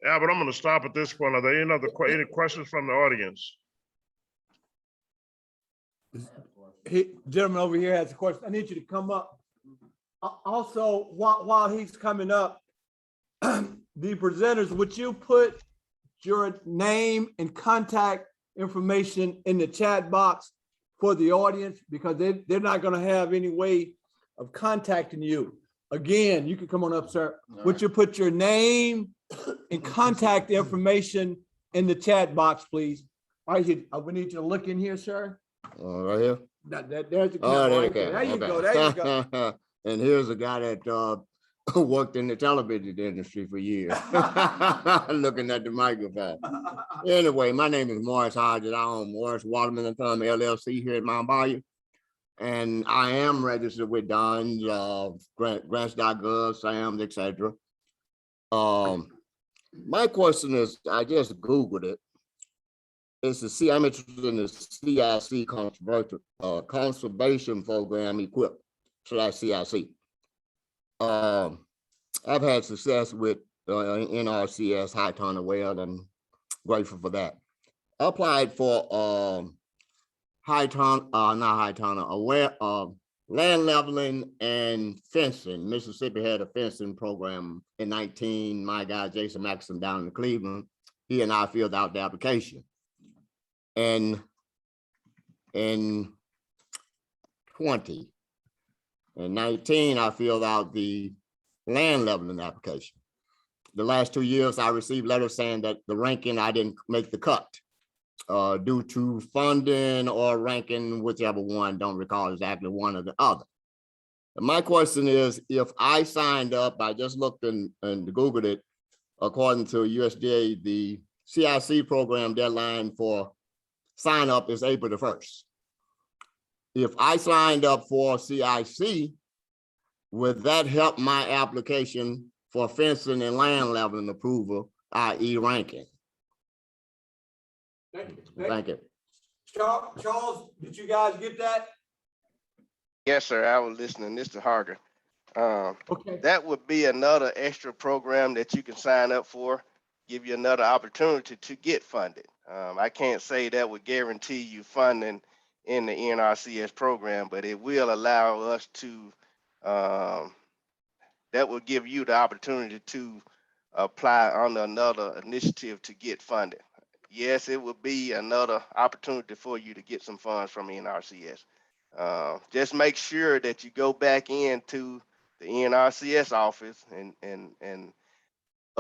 Albert, I'm going to stop at this point. Are there any questions from the audience? Gentleman over here has a question. I need you to come up. Also, while he's coming up, the presenters, would you put your name and contact information in the chat box for the audience? Because they're not going to have any way of contacting you. Again, you can come on up, sir. Would you put your name and contact information in the chat box, please? All right, we need you to look in here, sir. Right here. There's the Oh, camera there right there. There you go. There you go. And here's a guy that worked in the television industry for years, looking at the microphone. Anyway, my name is Morris Hodges. I own Morris Waterman and Thumb LLC here at Mound Bayou. And I am registered with DUNS, grants.gov, SAMs, etc. My question is, I just Googled it. I'm interested in the CIC conservation program EQIP /CIC. I've had success with NRCS High Tunnel Well, and I'm grateful for that. I applied for land leveling and fencing. Mississippi had a fencing program in 19. My guy Jason Maxson down in Cleveland, he and I filled out the application. And in 2019, I filled out the land leveling application. The last 2 years, I received letters saying that the ranking, I didn't make the cut due to funding or ranking, whichever one, don't recall exactly one or the other. And my question is, if I signed up, I just looked and Googled it, according to USDA, the CIC program deadline for sign up is April the 1st. If I signed up for CIC, would that help my application for fencing and land leveling approval, i.e. ranking? Thank you. Charles, did you guys get that? Yes, sir. I was listening, Mr. Harger. Okay. That would be another extra program that you can sign up for, give you another opportunity to get funded. I can't say that would guarantee you funding in the NRCS program, but it will allow us to, that will give you the opportunity to apply under another initiative to get funded. Yes, it would be another opportunity for you to get some funds from NRCS. Just make sure that you go back into the NRCS office and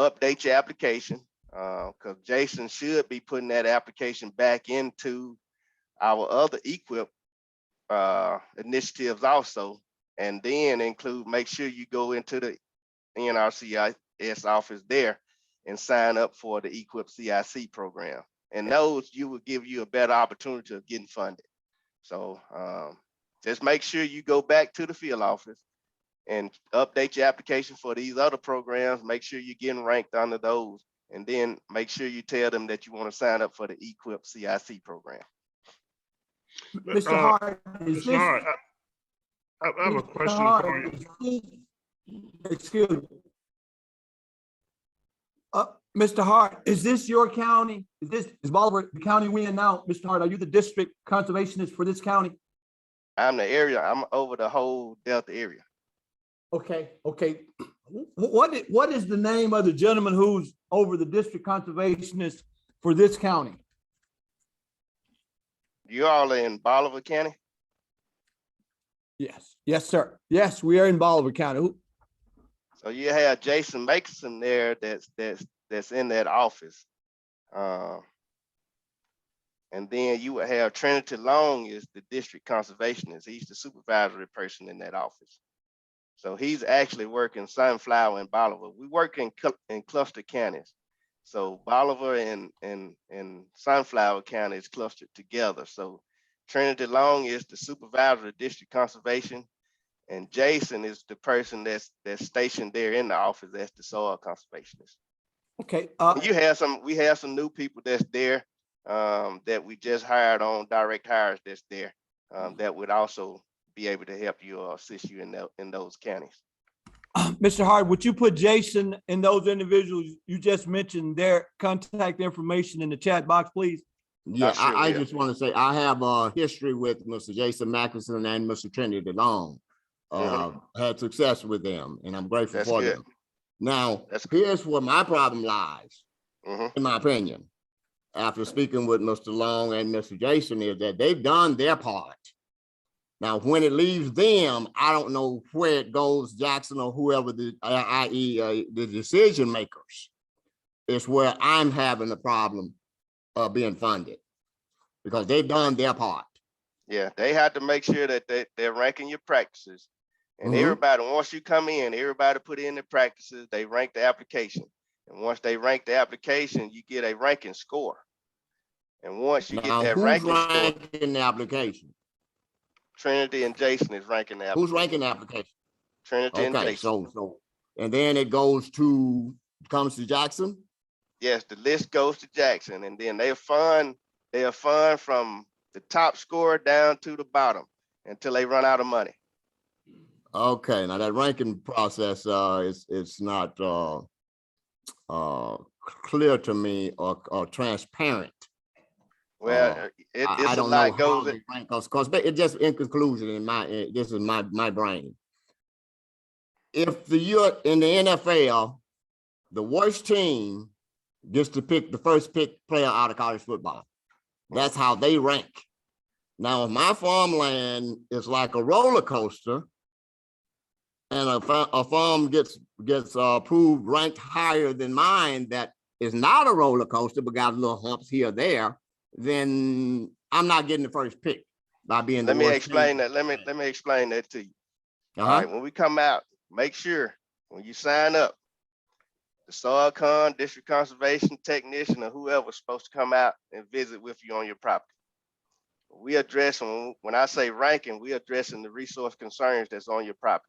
update your application, because Jason should be putting that application back into our other EQIP initiatives also, and then make sure you go into the NRCIS office there and sign up for the EQIP CIC program. And those will give you a better opportunity of getting funded. So just make sure you go back to the field office and update your application for these other programs. Make sure you're getting ranked under those, and then make sure you tell them that you want to sign up for the EQIP CIC program. Mr. Hart, is Mr. this? Hart, I have a Mr. question Hart, for you. is this- Excuse me. Mr. Hart, is this your county? Is Bolivar the county we in now? Mr. Hart, are you the district conservationist for this county? I'm over the whole Delta area. Okay. What is the name of the gentleman who's over the district conservationist for this county? You all are in Bolivar County? Yes, sir. Yes, we are in Bolivar County. So you have Jason Mason there that's in that office. And then you would have Trinity Long is the district conservationist. He's the supervisory person in that office. So he's actually working Sunflower and Bolivar. We work in cluster counties. So Bolivar and Sunflower County is clustered together. So Trinity Long is the supervisor of district conservation, and Jason is the person that's stationed there in the office as the soil conservationist. Okay. We have some new people that's there that we just hired on direct hires that's there that would also be able to help you or assist you in those counties. Mr. Hart, would you put Jason and those individuals you just mentioned their contact information in the chat box, please? Yeah, sure I will. just want to say I have a history with Mr. Jason Mackinson and Mr. Trinity Long. Had success with them, and I'm grateful That's for good. them. Now, That's here's where my problem lies, in my opinion, after speaking with Mr. Long and Mr. Jason, is that they've done their part. Now, when it leaves them, I don't know where it goes, Jackson or whoever, i.e. the decision makers, is where I'm having a problem being funded, because they've done their part. Yeah, they have to make sure that they're ranking your practices. And everybody, once you come in, everybody put in the practices, they rank the application. And once they rank the application, you get a ranking score. And once you get that ranking score, ranking the application? Trinity and Jason is ranking the application. Who's ranking the application? Trinity and Okay, Jason. so, and then it comes to Jackson? Yes, the list goes to Jackson, and then they'll fund from the top score down to the bottom until they run out of money. Okay, now that ranking process is not clear to me or transparent. Well, I don't know how they rank, because it just, in conclusion, this is my brain. If you're in the NFL, the worst team gets to pick the first player out of college football. That's how they rank. Now, if my farmland is like a roller coaster, and a farm gets approved ranked higher than mine that is not a roller coaster but got little humps here or there, then I'm not getting the first pick by being the worst. Let me explain that to you. All right, when we come out, make sure when you sign up, the soil con, district conservation technician, or whoever's supposed to come out and visit with you on your property. We address, when I say ranking, we addressing the resource concerns that's on your property.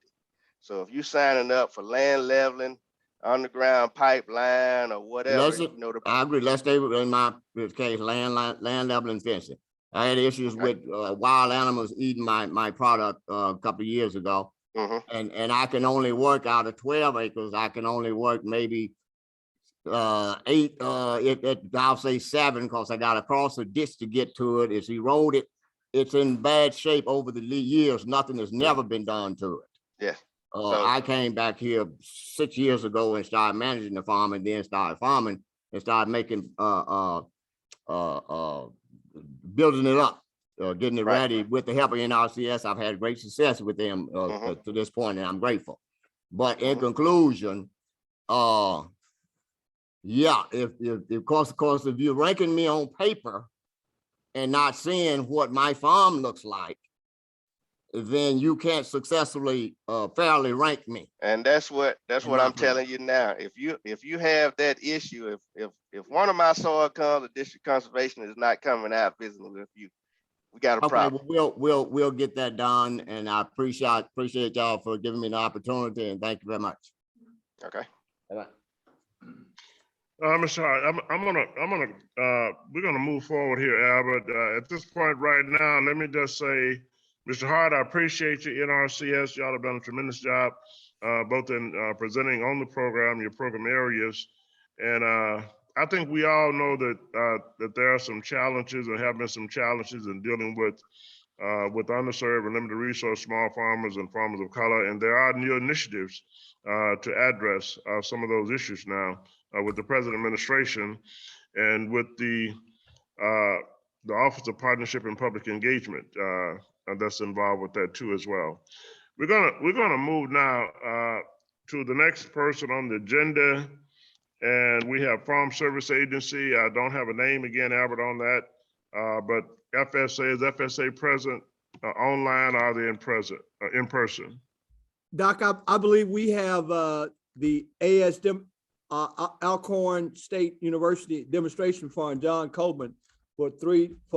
So if you're signing up for land leveling, underground pipeline, or whatever, I agree. Let's stay in my case, land leveling fencing. I had issues with wild animals eating my product a couple of years ago. And I can only work out of 12 acres. I can only work maybe 8, I'll say 7, because I got to cross a ditch to get to it. It's eroded. It's in bad shape over the years. Nothing has never been done to it. Yeah. I came back here 6 years ago and started managing the farm, and then started farming and started making building it up, getting it ready with the help of NRCS. I've had great success with them to this point, and I'm grateful. But in conclusion, Yeah, of course, if you're ranking me on paper and not seeing what my farm looks like, then you can't successfully fairly rank me. And that's what In my I'm telling you now. If you have that issue, if one of my soil comes, the district conservation is not coming out visiting with you, we got a Okay, problem. well, we'll get that done, and I appreciate y'all for giving me the opportunity, and thank you very much. Okay. Mr. Hart, we're gonna move forward here, Albert. At this point right now, let me just say, Mr. Hart, I appreciate you, NRCS. Y'all have done a tremendous job, both in presenting on the program, your program areas. And I think we all know that there are some challenges or have been some challenges in dealing with underserved and limited resource small farmers and farmers of color. And there are new initiatives to address some of those issues now with the present administration and with the Office of Partnership and Public Engagement that's involved with that too as well. We're gonna move now to the next person on the agenda, and we have Farm Service Agency. I don't have a name again, Albert, on that, but FSA, is FSA present online? Or are they in person? Doc, I believe we have the ASDM Alcorn State University Demonstration Farm, John Coleman, for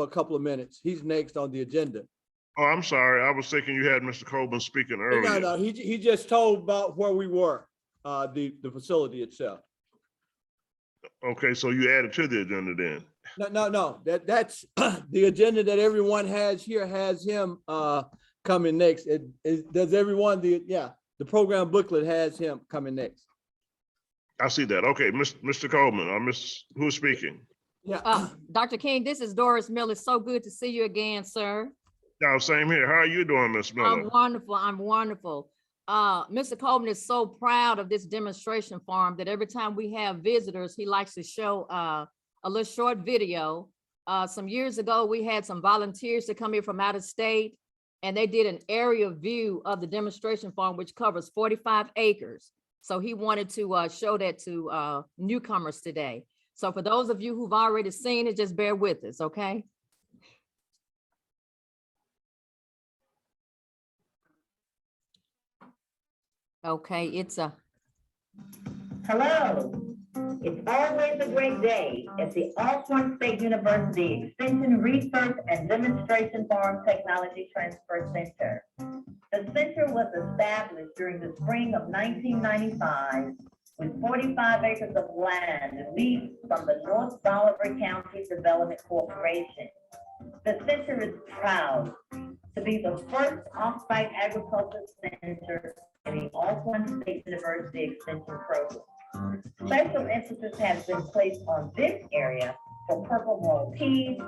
a couple of minutes. He's next on the agenda. Oh, I'm sorry. I was thinking you had Mr. Coleman speaking earlier. No, he just told about where we were, the facility itself. Okay, so you added to the agenda then. No, that's the agenda that everyone has here has him coming next. Does everyone, the program booklet has him coming next. I see that. Okay, Mr. Coleman, who's speaking? Yeah. Dr. King, this is Doris Miller. So good to see you again, sir. Yeah, same here. How are you doing, Ms. Miller? I'm wonderful. Mr. Coleman is so proud of this demonstration farm that every time we have visitors, he likes to show a little short video. Some years ago, we had some volunteers to come here from out of state, and they did an aerial view of the demonstration farm, which covers 45 acres. So he wanted to show that to newcomers today. So for those of you who've already seen it, just bear with us, okay? Okay, it's a. Hello. It's always a great day at the Alcorn State University Extension Research and Demonstration Farm Technology Transfer Center. The center was established during the spring of 1995 with 45 acres of land leased from the North Bolivar County Development Corporation. The center is proud to be the first off-site agriculture center in the Alcorn State University Extension program. Special emphasis has been placed on this area for purple moral peas,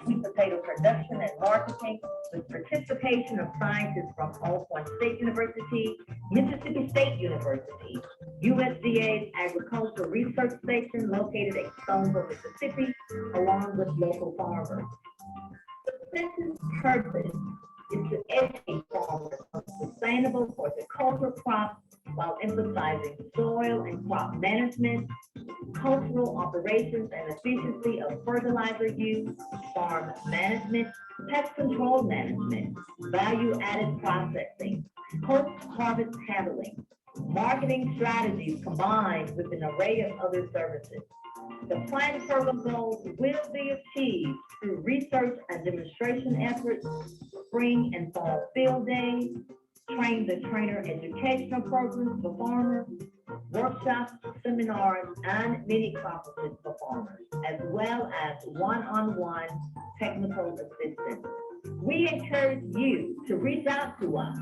sweet potato production and marketing, with participation of scientists from Alcorn State University, Mississippi State University, USDA's Agricultural Research Station located at Stoneville, Mississippi, along with local farmers. The center's purpose is to educate farmers on sustainable horticultural crops while emphasizing soil and crop management, cultural operations and efficiency of fertilizer use, farm management, pest control management, value-added processing, post-harvest handling, marketing strategies combined with an array of other services. The planned program goals will be achieved through research and demonstration efforts, spring and fall field days, train the trainer educational programs for farmers, workshops, seminars, and mini conferences for farmers, as well as one-on-one technical assistance. We encourage you to reach out to us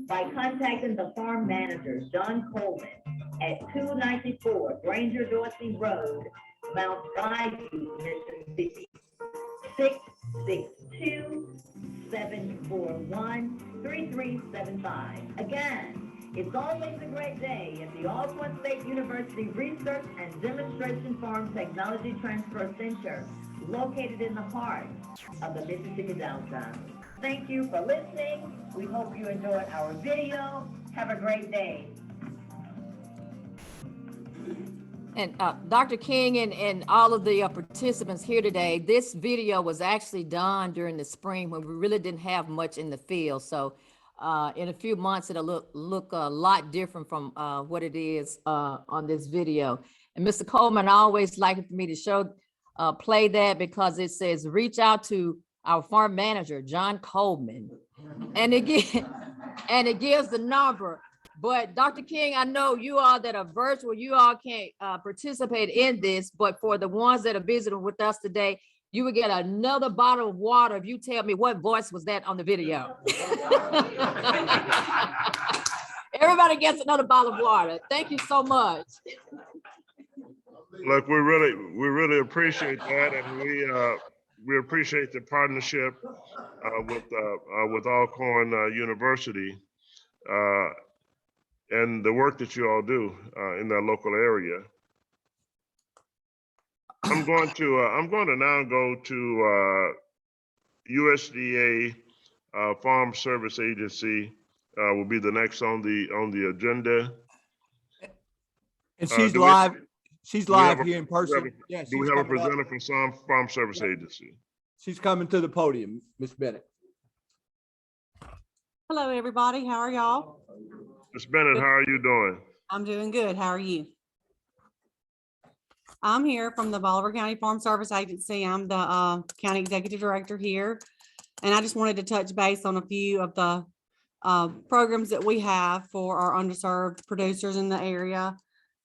by contacting the farm manager, John Coleman, at 294 Granger Dorsey Road, Mound Bayou, Mississippi, 662-741-3375. Again, it's always a great day at the Alcorn State University Research and Demonstration Farm Technology Transfer Center, located in the heart of the Mississippi downtown. Thank you for listening. We hope you enjoyed our video. Have a great day. And Dr. King and all of the participants here today, this video was actually done during the spring when we really didn't have much in the field. So in a few months, it'll look a lot different from what it is on this video. And Mr. Coleman always liked for me to show, play that because it says, reach out to our farm manager, John Coleman. And again, and it gives the number. But Dr. King, I know you all that are virtual, you all can't participate in this, but for the ones that are visiting with us today, you would get another bottle of water if you tell me what voice was that on the video. Everybody gets another bottle of water. Thank you so much. Look, we really appreciate that, and we appreciate the partnership with Alcorn University and the work that you all do in that local area. I'm going to now go to USDA Farm Service Agency will be the next on the agenda. And she's do we- live. She's do we have live here in person. Yeah, Do we she's have a coming up. presenter from some Farm Service Agency? She's coming to the podium, Ms. Bennett. Hello, everybody. How are y'all? Ms. Bennett, how are you doing? I'm doing good. How are you? I'm here from the Bolivar County Farm Service Agency. I'm the county executive director here. And I just wanted to touch base on a few of the programs that we have for our underserved producers in the area.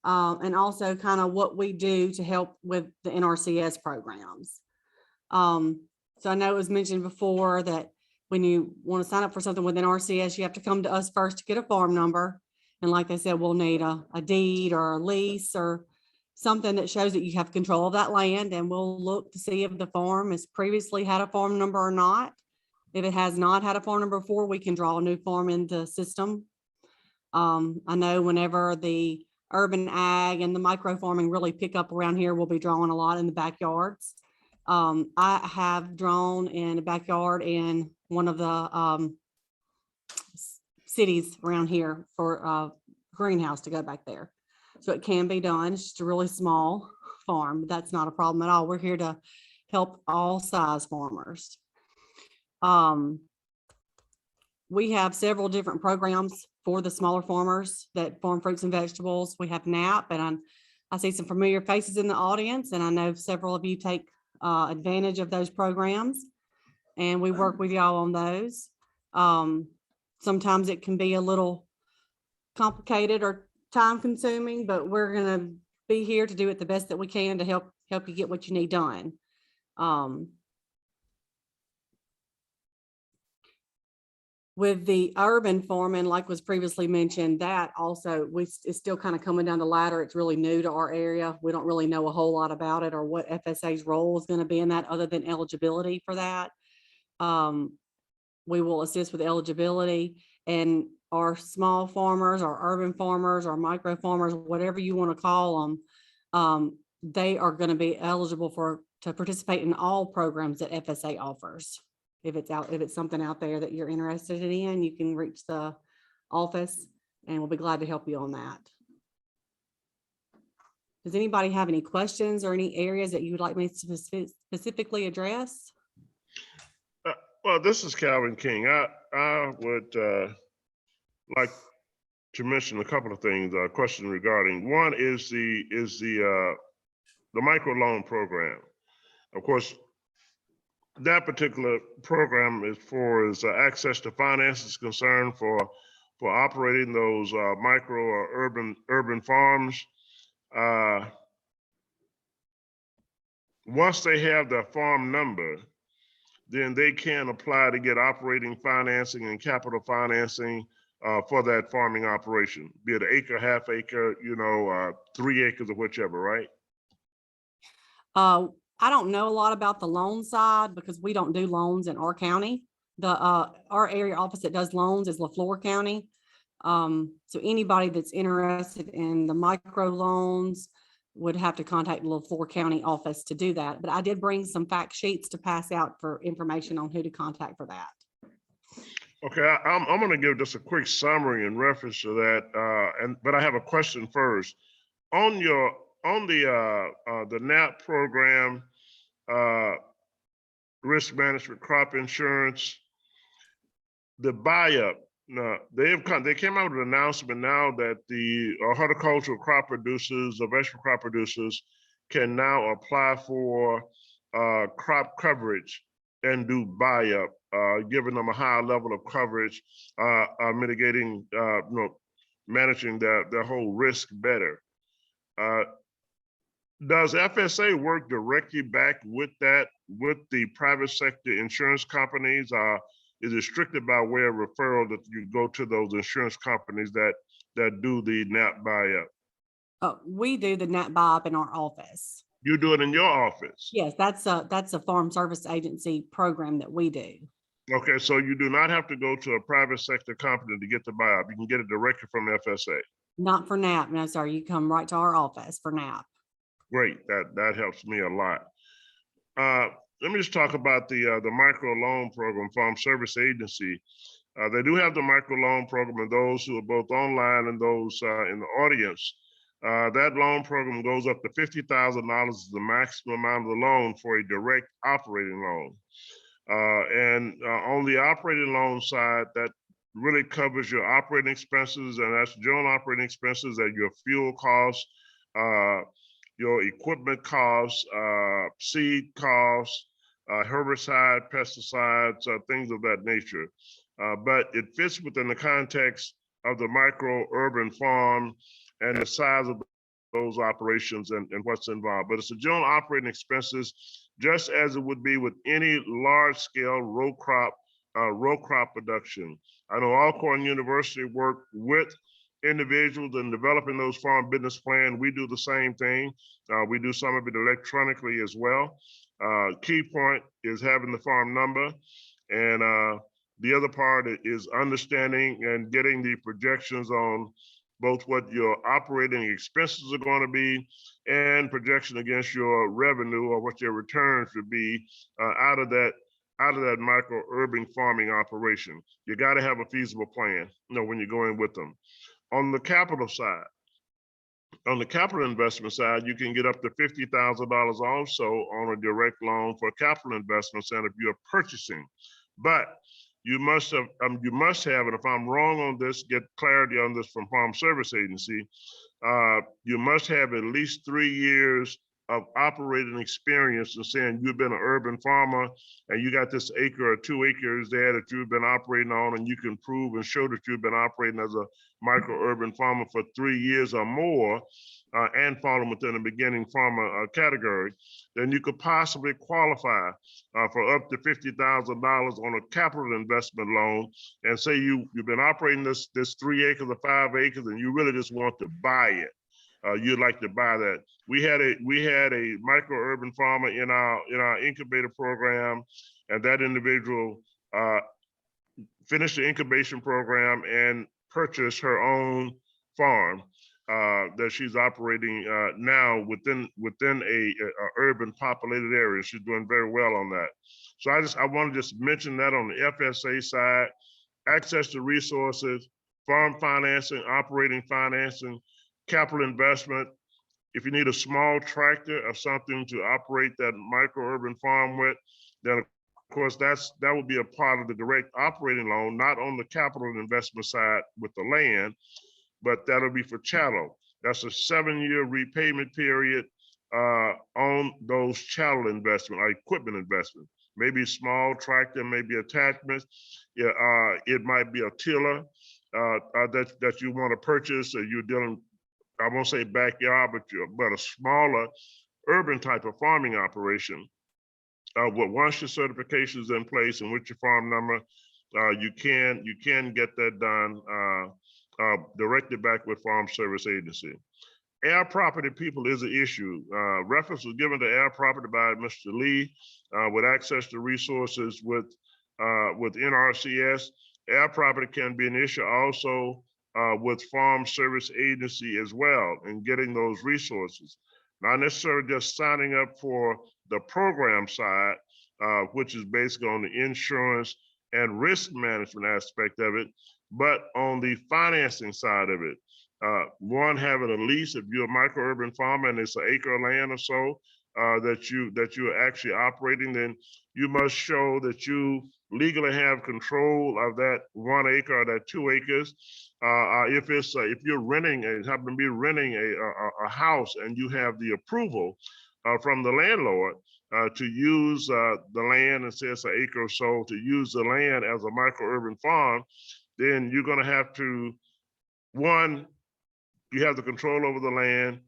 And also kind of what we do to help with the NRCS programs. So I know it was mentioned before that when you want to sign up for something with NRCS, you have to come to us first to get a farm number. And like I said, we'll need a deed or a lease or something that shows that you have control of that land. And we'll look to see if the farm has previously had a farm number or not. If it has not had a farm number before, we can draw a new farm into the system. I know whenever the urban ag and the micro farming really pick up around here, we'll be drawing a lot in the backyards. I have drawn in a backyard in one of the cities around here for a greenhouse to go back there. So it can be done. It's just a really small farm, but that's not a problem at all. We're here to help all size farmers. We have several different programs for the smaller farmers that farm fruits and vegetables. We have NAP, and I see some familiar faces in the audience, and I know several of you take advantage of those programs, and we work with y'all on those. Sometimes it can be a little complicated or time consuming, but we're gonna be here to do it the best that we can to help you get what you need done. With the urban farming, like was previously mentioned, that also it's still kind of coming down the ladder. It's really new to our area. We don't really know a whole lot about it or what FSA's role is going to be in that other than eligibility for that. We will assist with eligibility, and our small farmers, our urban farmers, our micro farmers, whatever you want to call them, they are going to be eligible to participate in all programs that FSA offers. If it's something out there that you're interested in, you can reach the office and we'll be glad to help you on that. Does anybody have any questions or any areas that you would like me to specifically address? Well, this is Calvin King. I would like to mention a couple of things, questions regarding. One is the microloan program. Of course, that particular program is for access to finance is concerned for operating those micro or urban farms. Once they have their farm number, then they can apply to get operating financing and capital financing for that farming operation, be it an acre, half acre, 3 acres or whichever, right? I don't know a lot about the loan side because we don't do loans in our county. Our area office that does loans is LaFleur County. So anybody that's interested in the micro loans would have to contact the LaFleur County office to do that. But I did bring some fact sheets to pass out for information on who to contact for that. Okay, I'm going to give just a quick summary in reference to that, but I have a question first. On on the NAP program, risk management, crop insurance, the buy-up. Now, they came out with an announcement now that the horticultural crop producers or vegetable crop producers can now apply for crop coverage and do buy-up, giving them a higher level of coverage, mitigating, managing their whole risk better. Does FSA work directly back with that, with the private sector insurance companies? Is it strictly by way of referral that you go to those insurance companies that do the NAP buy-up? We do the NAP buy-up in our office. You do it in your office? Yes, that's a Farm Service Agency program that we do. Okay, so you do not have to go to a private sector company to get the buy-up. You can get it directly from FSA. Not for NAP, no, sir. You come right to our office for NAP. Great, that helps me a lot. Let me just talk about the micro loan program, Farm Service Agency. They do have the micro loan program, and those who are both online and those in the audience. That loan program goes up to $50,000 is the maximum amount of the loan for a direct operating loan. And on the operating loan side, that really covers your operating expenses, and that's general operating expenses and your fuel costs, your equipment costs, seed costs, herbicide, pesticides, things of that nature. But it fits within the context of the micro urban farm and the size of those operations and what's involved. But it's the general operating expenses, just as it would be with any large scale row crop production. I know Alcorn University worked with individuals in developing those farm business plans. We do the same thing. We do some of it electronically as well. Key point is having the farm number. And the other part is understanding and getting the projections on both what your operating expenses are going to be and projection against your revenue or what your returns would be out of that micro urban farming operation. You got to have a feasible plan, when you go in with them. On the capital side, on the capital investment side, you can get up to $50,000 also on a direct loan for capital investments and if you're purchasing. But you must have, and if I'm wrong on this, get clarity on this from Farm Service Agency. You must have at least 3 years of operating experience and saying you've been an urban farmer and you got this acre or 2 acres there that you've been operating on, and you can prove and show that you've been operating as a micro urban farmer for 3 years or more and falling within the beginning farmer category, then you could possibly qualify for up to $50,000 on a capital investment loan. And say you've been operating this 3 acres or 5 acres and you really just want to buy it. You'd like to buy that. We had a micro urban farmer in our incubator program, and that individual finished the incubation program and purchased her own farm that she's operating now within a urban populated area. She's doing very well on that. So I want to just mention that on the FSA side, access to resources, farm financing, operating financing, capital investment. If you need a small tractor or something to operate that micro urban farm with, then of course that would be a part of the direct operating loan, not on the capital investment side with the land, but that'll be for chattel. That's a 7-year repayment period on those chattel investment or equipment investment. Maybe a small tractor, maybe attachments. It might be a tiller that you want to purchase, or you're dealing, I won't say backyard, but a smaller urban type of farming operation. Once your certification is in place and with your farm number, you can get that done directed back with Farm Service Agency. Air property people is an issue. Reference was given to air property by Mr. Lee with access to resources with NRCS. Air property can be an issue also with Farm Service Agency as well, and getting those resources. Not necessarily just signing up for the program side, which is basically on the insurance and risk management aspect of it, but on the financing side of it. one, having a lease, if you're a micro-urban farmer and it's an acre of land or so, that you're actually operating, then you must show that you legally have control of that 1 acre or that 2 acres. If you're renting and happen to be renting a house and you have the approval from the landlord to use the land, and say it's an acre or so, to use the land as a micro-urban farm, then you're gonna have to, one, you have the control over the land.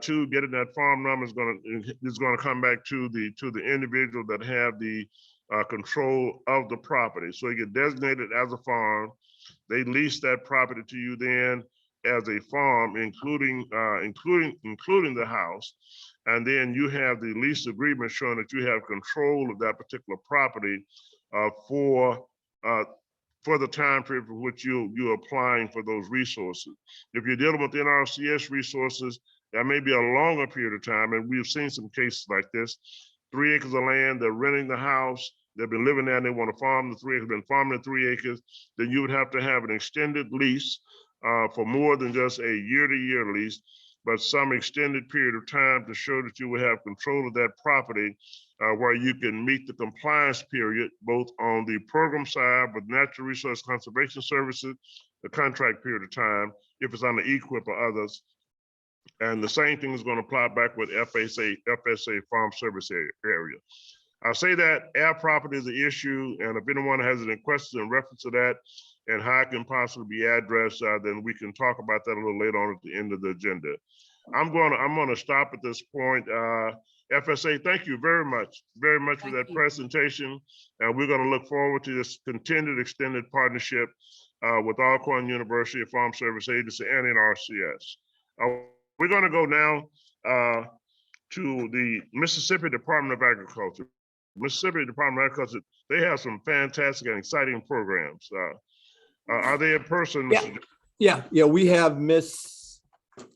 Two, getting that farm number is gonna come back to the individual that have the control of the property. So you get designated as a farm. They lease that property to you then as a farm, including the house. And then you have the lease agreement showing that you have control of that particular property for the time period for which you're applying for those resources. If you're dealing with NRCS resources, that may be a longer period of time, and we've seen some cases like this. 3 acres of land, they're renting the house, they've been living there and they want to farm the 3 acres, been farming the 3 acres, then you would have to have an extended lease for more than just a year-to-year lease, but some extended period of time to show that you will have control of that property where you can meet the compliance period, both on the program side with Natural Resource Conservation Services, the contract period of time, if it's on the EQIP or others. And the same thing is going to apply back with FSA Farm Service area. I'll say that air property is an issue, and if anyone has any questions in reference to that and how it can possibly be addressed, then we can talk about that a little later on at the end of the agenda. I'm going to stop at this point. FSA, thank you very much for that presentation, and we're going to look forward to this continued extended partnership with Alcorn University, Farm Service Agency, and NRCS. We're going to go now to the Mississippi Department of Agriculture. Mississippi Department of Agriculture, they have some fantastic and exciting programs. Are they in person? Yeah, we have Miss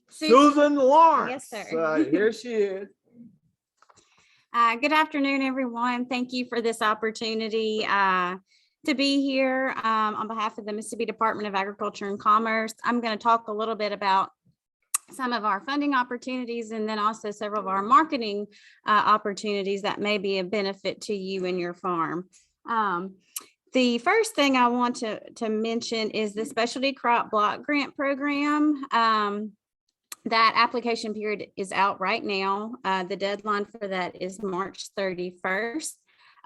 Susan Lawrence. Yes, sir. Here she is. Good afternoon, everyone. Thank you for this opportunity to be here on behalf of the Mississippi Department of Agriculture and Commerce. I'm going to talk a little bit about some of our funding opportunities and then also several of our marketing opportunities that may be a benefit to you and your farm. The first thing I want to mention is the Specialty Crop Block Grant Program. That application period is out right now. The deadline for that is March 31st.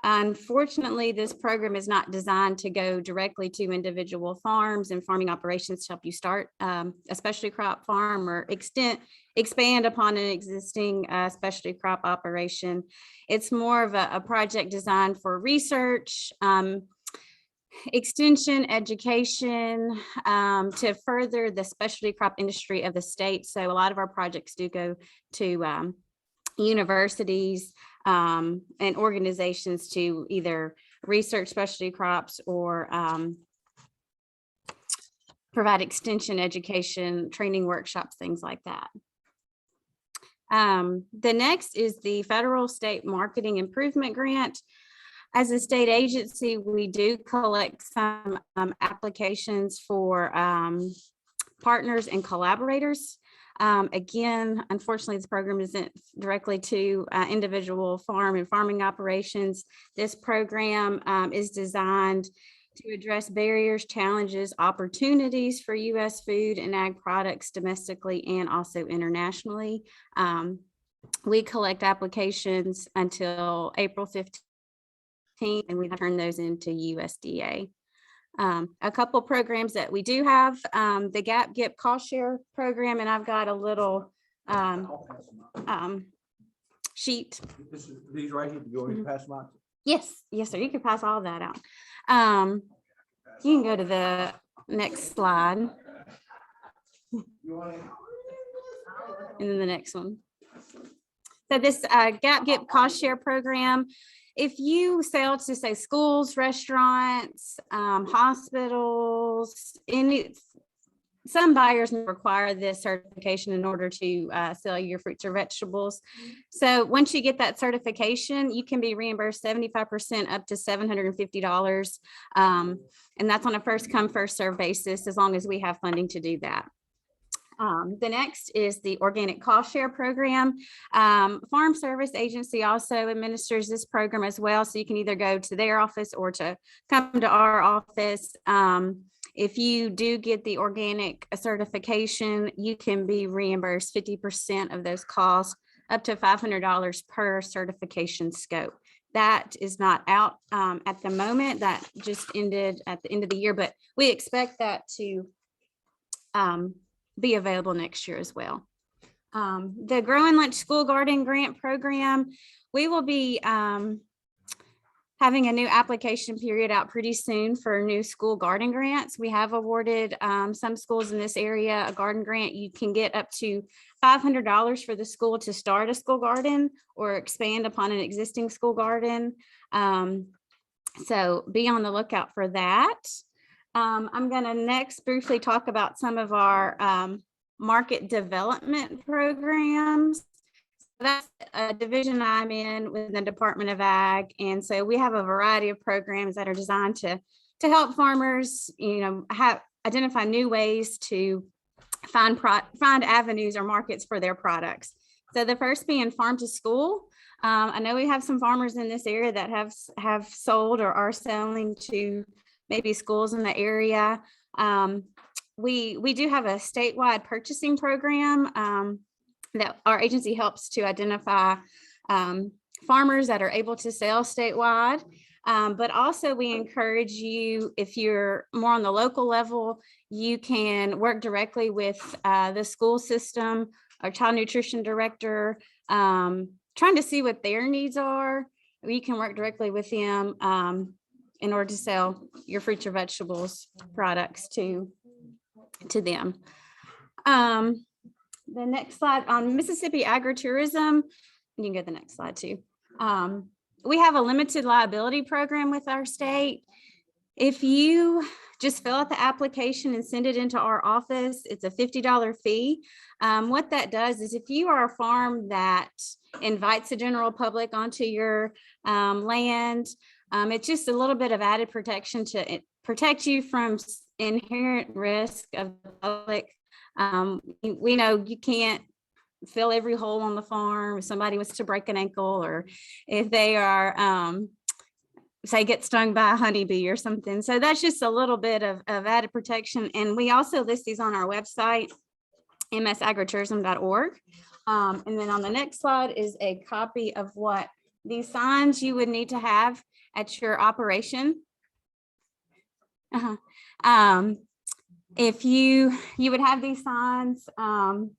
Unfortunately, this program is not designed to go directly to individual farms and farming operations to help you start a specialty crop farm or expand upon an existing specialty crop operation. It's more of a project designed for research, extension, education, to further the specialty crop industry of the state. So a lot of our projects do go to universities and organizations to either research specialty crops or provide extension education, training workshops, things like that. The next is the Federal State Marketing Improvement Grant. As a state agency, we do collect some applications for partners and collaborators. Again, unfortunately, this program isn't directly to individual farm and farming operations. This program is designed to address barriers, challenges, opportunities for U.S. food and ag products domestically and also internationally. We collect applications until April 15th, and we turn those into USDA. A couple programs that we do have, the GAP cost share program, and I've got a little sheet. These right here, you want me to pass them out? Yes, sir. You can pass all that out. You can go to the next slide. And then the next one. So this GAP cost share program, if you sell to, say, schools, restaurants, hospitals, some buyers require this certification in order to sell your fruits or vegetables. So once you get that certification, you can be reimbursed 75% up to $750. And that's on a first come, first serve basis, as long as we have funding to do that. The next is the organic cost share program. Farm Service Agency also administers this program as well. So you can either go to their office or to come to our office. If you do get the organic certification, you can be reimbursed 50% of those costs, up to $500 per certification scope. That is not out at the moment. That just ended at the end of the year, but we expect that to be available next year as well. The Grow and Lunch School Garden Grant Program, we will be having a new application period out pretty soon for new school garden grants. We have awarded some schools in this area a garden grant. You can get up to $500 for the school to start a school garden or expand upon an existing school garden. So be on the lookout for that. I'm going to next briefly talk about some of our market development programs. That's a division I'm in with the Department of Ag. And so we have a variety of programs that are designed to help farmers, identify new ways to find avenues or markets for their products. So the first being farm to school. I know we have some farmers in this area that have sold or are selling to maybe schools in the area. We do have a statewide purchasing program that our agency helps to identify farmers that are able to sell statewide. But also we encourage you, if you're more on the local level, you can work directly with the school system or child nutrition director, trying to see what their needs are. You can work directly with them in order to sell your fruits or vegetables products to them. The next slide on Mississippi Agritourism, you can go to the next slide too. We have a limited liability program with our state. If you just fill out the application and send it into our office, it's a $50 fee. What that does is if you are a farm that invites the general public onto your land, it's just a little bit of added protection to protect you from inherent risk of the public. We know you can't fill every hole on the farm if somebody was to break an ankle or if they are say get stung by a honeybee or something. So that's just a little bit of added protection. And we also list these on our website, msagritourism.org. And then on the next slide is a copy of what these signs you would need to have at your operation. If you would have these signs on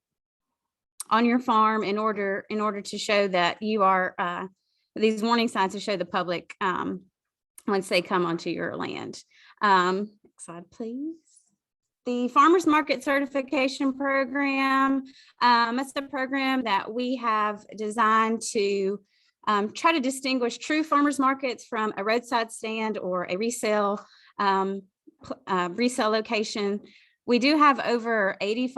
your farm in order to show that you are these warning signs to show the public once they come onto your land. Next slide, please. The Farmers Market Certification Program, that's the program that we have designed to try to distinguish true farmers markets from a roadside stand or a resale location. We do have over 80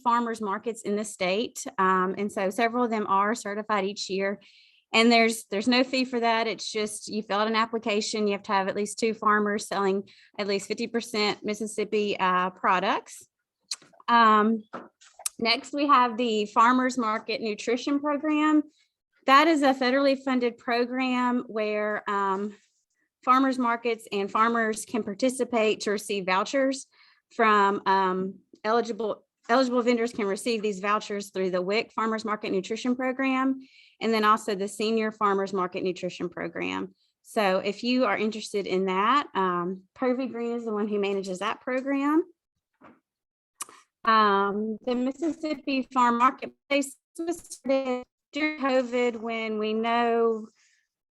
farmers markets in the state. And so several of them are certified each year. And there's no fee for that. It's just you fill out an application. You have to have at least 2 farmers selling at least 50% Mississippi products. Next, we have the Farmers Market Nutrition Program. That is a federally funded program where farmers markets and farmers can participate to receive vouchers from eligible vendors can receive these vouchers through the WIC Farmers Market Nutrition Program, and then also the Senior Farmers Market Nutrition Program. So if you are interested in that, Pervy Green is the one who manages that program. The Mississippi Farm Marketplace was started during COVID when we know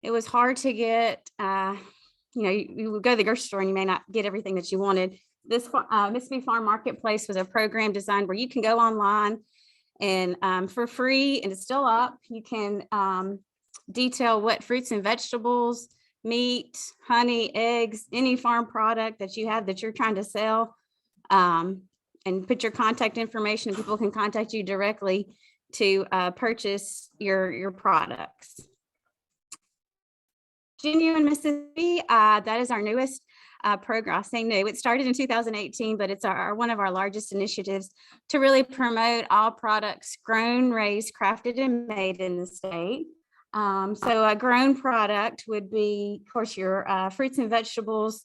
it was hard to get, you would go to the grocery store and you may not get everything that you wanted. This Mississippi Farm Marketplace was a program designed where you can go online and for free, and it's still up, you can detail what fruits and vegetables, meat, honey, eggs, any farm product that you have that you're trying to sell, and put your contact information, and people can contact you directly to purchase your products. Genuine Mississippi, that is our newest program. I say new, it started in 2018, but it's one of our largest initiatives to really promote all products grown, raised, crafted, and made in the state. So a grown product would be, of course, your fruits and vegetables,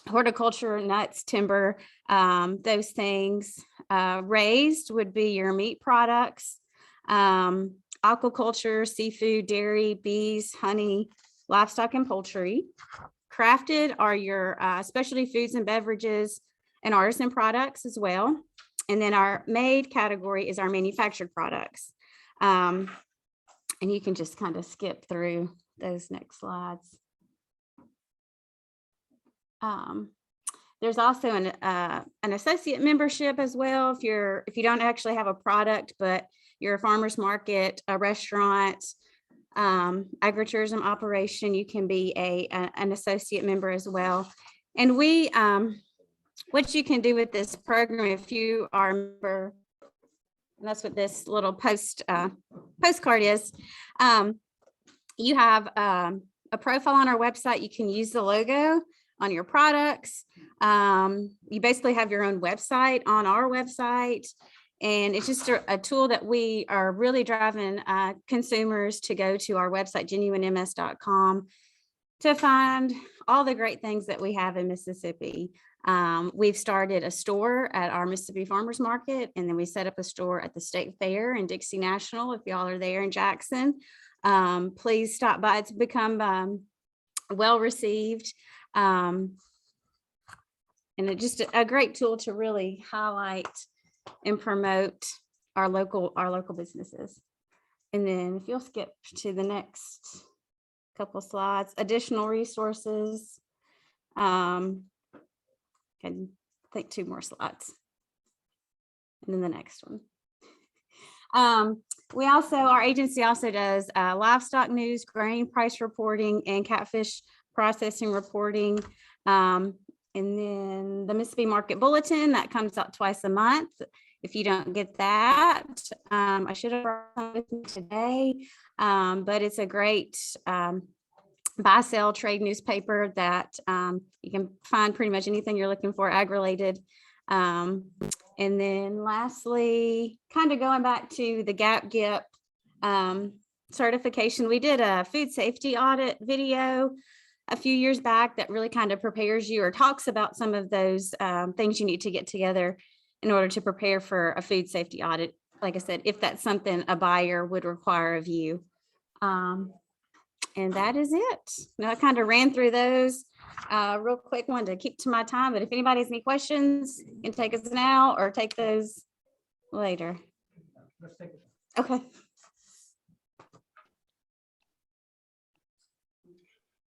horticulture, nuts, timber, those things. Raised would be your meat products, aquaculture, seafood, dairy, bees, honey, livestock, and poultry. Crafted are your specialty foods and beverages and artisan products as well. And then our made category is our manufactured products. And you can just kind of skip through those next slides. There's also an associate membership as well. If you don't actually have a product, but you're a farmer's market, a restaurant, agritourism operation, you can be an associate member as well. And what you can do with this program, if you are a member, and that's what this little postcard is. You have a profile on our website. You can use the logo on your products. You basically have your own website on our website. And it's just a tool that we are really driving consumers to go to our website, genuinems.com, to find all the great things that we have in Mississippi. We've started a store at our Mississippi Farmers Market, and then we set up a store at the State Fair in Dixie National. If y'all are there in Jackson, please stop by. It's become well received. And it's just a great tool to really highlight and promote our local Businesses. And then if you'll skip to the next couple slides, additional resources. Can take 2 more slides. And then the next one. Our agency also does livestock news, grain price reporting, and catfish processing reporting. And then the Mississippi Market Bulletin that comes out twice a month. If you don't get that, I should have brought it with me today, but it's a great buy, sell, trade newspaper that you can find pretty much anything you're looking for ag-related. And then lastly, kind of going back to the GAP-GIP certification, we did a food safety audit video a few years back that really kind of prepares you or talks about some of those things you need to get together in order to prepare for a food safety audit. Like I said, if that's something a buyer would require of you. And that is it. Now I kind of ran through those real quick, wanted to keep to my time, but if anybody has any questions, you can take us now or take those later. Okay.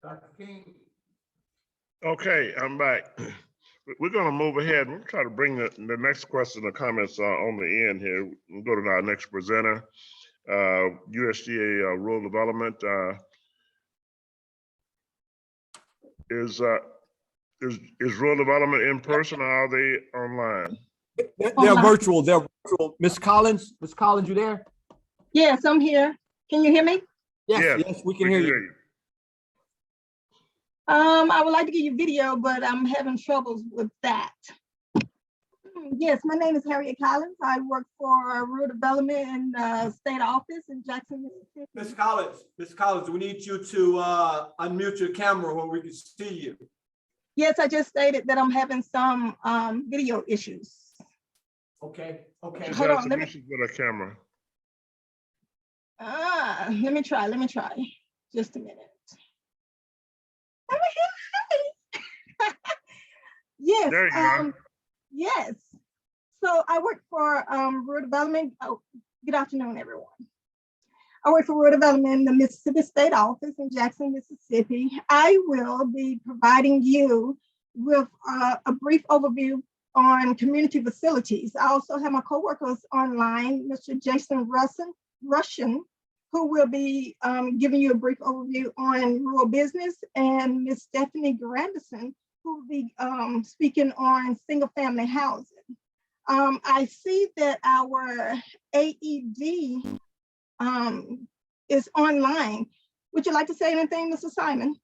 Dr. King. Okay, I'm back. We're gonna move ahead. We'll try to bring the next question or comments on the end here. We'll go to our next presenter, USDA Rural Development. Is rural development in person or are they online? They're virtual. They're virtual. Miss Collins, you there? Yes, I'm here. Can you hear me? Yes, we can hear you. I would like to give you video, but I'm having troubles with that. Yes, my name is Harriet Collins. I work for Rural Development in the state office in Jackson, Mississippi. Miss Collins, we need you to unmute your camera where we can see you. Yes, I just stated that I'm having some video issues. Okay. Hold on, let me. With a camera. Let me try. Just a minute. Yes. There you go. Yes. So I work for Rural Development. Oh, good afternoon, everyone. I work for Rural Development in the Mississippi State Office in Jackson, Mississippi. I will be providing you with a brief overview on community facilities. I also have my coworkers online, Mr. Jason Russian, who will be giving you a brief overview on rural business, and Ms. Stephanie Grandison, who will be speaking on single family housing. I see that our AED is online. Would you like to say anything, Mr. Simon?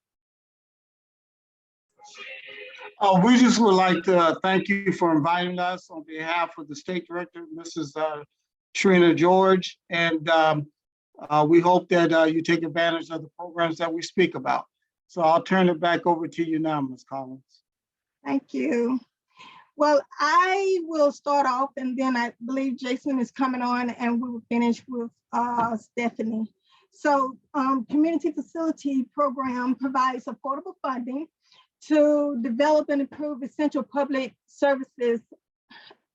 We just would like to thank you for inviting us on behalf of the State Director, Mrs. Trina George. And we hope that you take advantage of the programs that we speak about. So I'll turn it back over to you now, Ms. Collins. Thank you. Well, I will start off and then I believe Jason is coming on and we will finish with Stephanie. So Community Facility Program provides affordable funding to develop and improve essential public services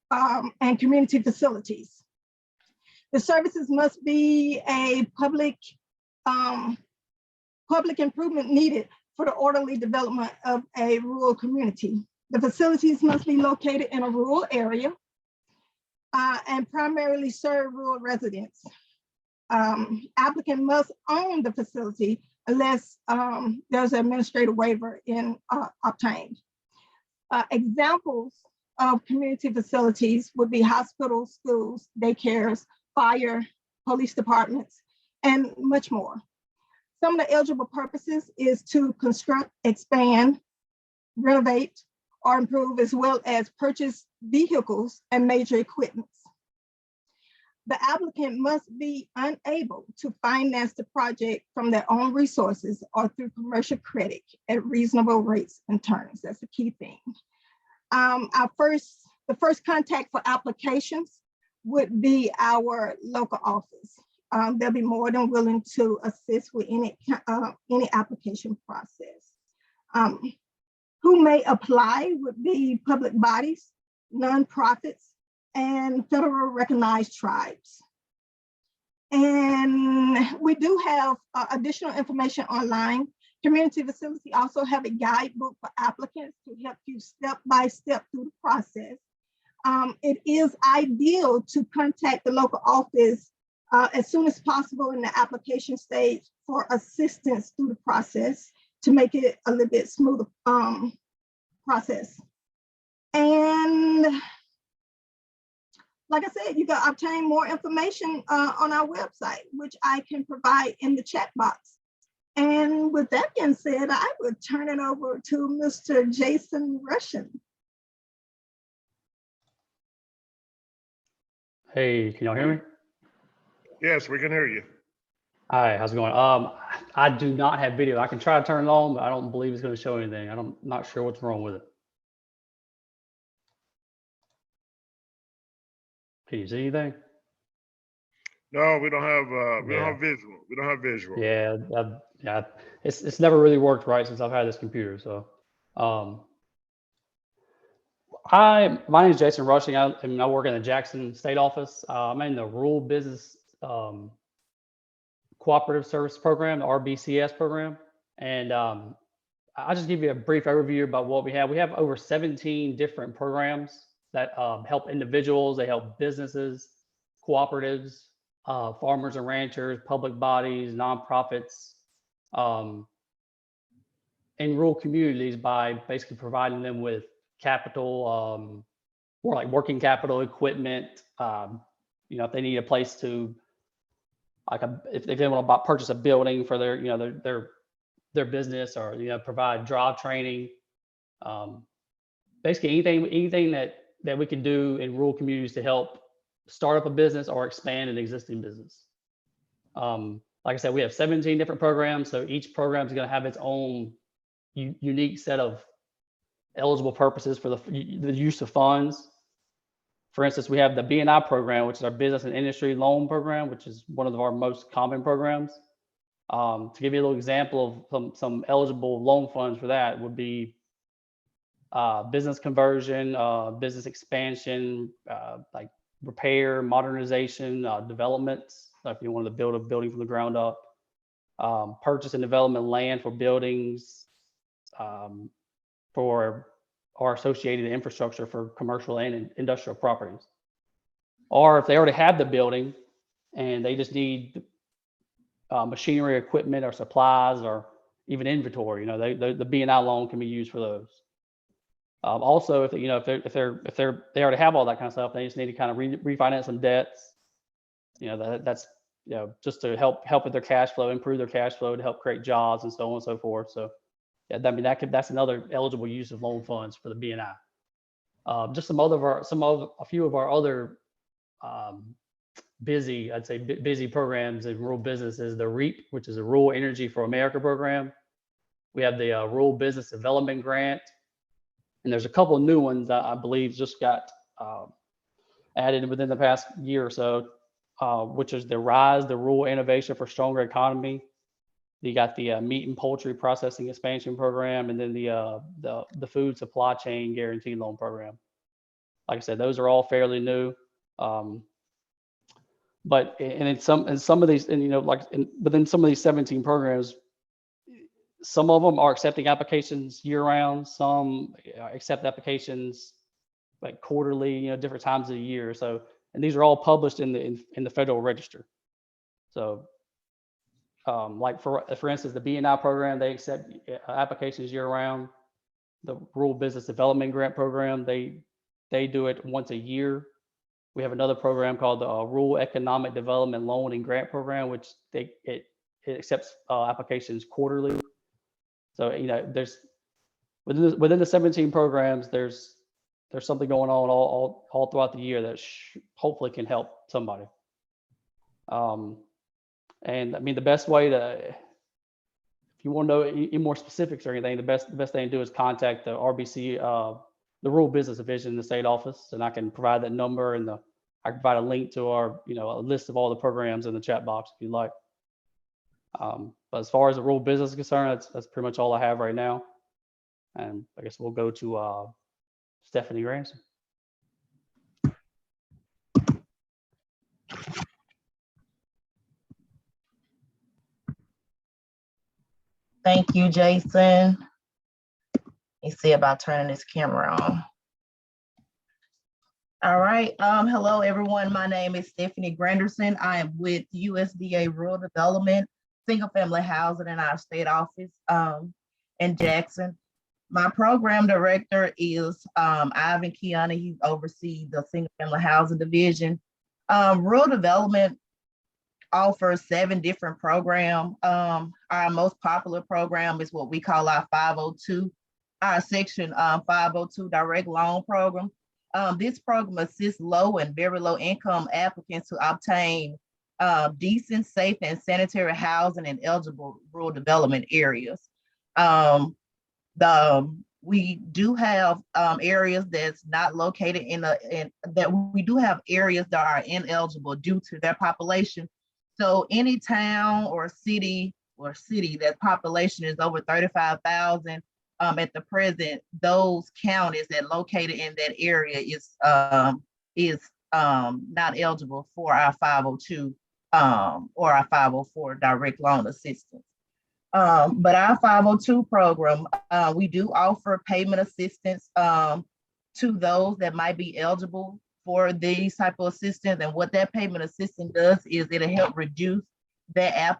and community facilities. The services must be a public improvement needed for the orderly development of a rural community. The facilities must be located in a rural area and primarily serve rural residents. Applicant must own the facility unless there's an administrative waiver obtained. Examples of community facilities would be hospitals, schools, daycares, fire, police departments, and much more. Some of the eligible purposes is to construct, expand, renovate, or improve, as well as purchase vehicles and major equipment. The applicant must be unable to finance the project from their own resources or through commercial credit at reasonable rates and terms. That's the key thing. The first contact for applications would be our local office. They'll be more than willing to assist with any application process. Who may apply would be public bodies, nonprofits, and federal recognized tribes. And we do have additional information online. Community Facility also have a guidebook for applicants to help you step by step through the process. It is ideal to contact the local office as soon as possible in the application stage for assistance through the process to make it a little bit smoother process. And like I said, you can obtain more information on our website, which I can provide in the chat box. And with that being said, I would turn it over to Mr. Jason Russian. Hey, can y'all hear me? Yes, we can hear you. Hi, how's it going? I do not have video. I can try to turn it on, but I don't believe it's going to show anything. I'm not sure what's wrong with it. Can you see anything? No, we don't have we don't have visual. We don't have visual. Yeah, yeah. It's never really worked right since I've had this computer. So, my name is Jason Rushing. I work in the Jackson State Office. I'm in the Rural Business Cooperative Service Program, the RBCS program, and I'll just give you a brief overview about what we have. We have over 17 different programs that help individuals. They help businesses, cooperatives, farmers and ranchers, public bodies, nonprofits, in rural communities by basically providing them with capital, or like working capital, equipment. If they need a place to, if they want to purchase a building for their their business, or provide job training. Basically anything that we can do in rural communities to help start up a business or expand an existing business. Like I said, we have 17 different programs, so each program is going to have its own unique set of eligible purposes for the use of funds. For instance, we have the B&I program, which is our business and industry loan program, which is one of our most common programs. To give you a little example of some eligible loan funds for that would be business conversion, business expansion, like repair, modernization, developments. So if you want to build a building from the ground up, purchase and development land for buildings, for our associated infrastructure for commercial and industrial properties. Or if they already have the building and they just need machinery, equipment, or supplies, or even inventory, the B&I loan can be used for those. Also, if they already have all that kind of stuff, they just need to kind of refinance some debts. That's just to help with their cash flow, improve their cash flow, to help create jobs and so on and so forth. So yeah, I mean, that's another eligible use of loan funds for the BNI. Just a few of our other busy programs in rural businesses, the REAP, which is a Rural Energy for America program. We have the Rural Business Development Grant. And there's a couple of new ones that I believe just got added within the past year or so, which is the RISE, the Rural Innovation for Stronger Economy. You got the Meat and Poultry Processing Expansion Program, and then the Food Supply Chain Guarantee Loan Program. Like I said, those are all fairly new. But in some of these, and within some of these 17 programs, some of them are accepting applications year round. Some accept applications like quarterly, different times of the year. So, and these are all published in the Federal Register. So, like for instance, the BNI program, they accept applications year round. The Rural Business Development Grant Program, they do it once a year. We have another program called the Rural Economic Development Loan and Grant Program, which it accepts applications quarterly. So there's within the 17 programs, there's something going on all throughout the year that hopefully can help somebody. And I mean, the best way if you want to know any more specifics or anything, the best thing to do is contact the RBC, the Rural Business Division in the state office, and I can provide that number, and I can provide a link to our, a list of all the programs in the chat box if you like. But as far as the rural business is concerned, that's pretty much all I have right now. And I guess we'll go to Stephanie Granson. Thank you, Jason. Let's see about turning this camera on. All right. Hello, everyone. My name is Stephanie Granderson. I am with USDA Rural Development, Single Family Housing in our state office in Jackson. My program director is Ivan Keenan. He oversees the Single Family Housing Division. Rural Development offers 7 different programs. Our most popular program is what we call our 502, our Section 502 Direct Loan Program. This program assists low and very low income applicants to obtain decent, safe, and sanitary housing in eligible rural development areas. We do have areas that's not located we do have areas that are ineligible due to their population. So any town or city that population is over 35,000 at the present, those counties that located in that area is not eligible for our 502 or our 504 direct loan assistance. But our 502 program, we do offer payment assistance to those that might be eligible for these type of assistance. And what that payment assistance does is it'll help reduce that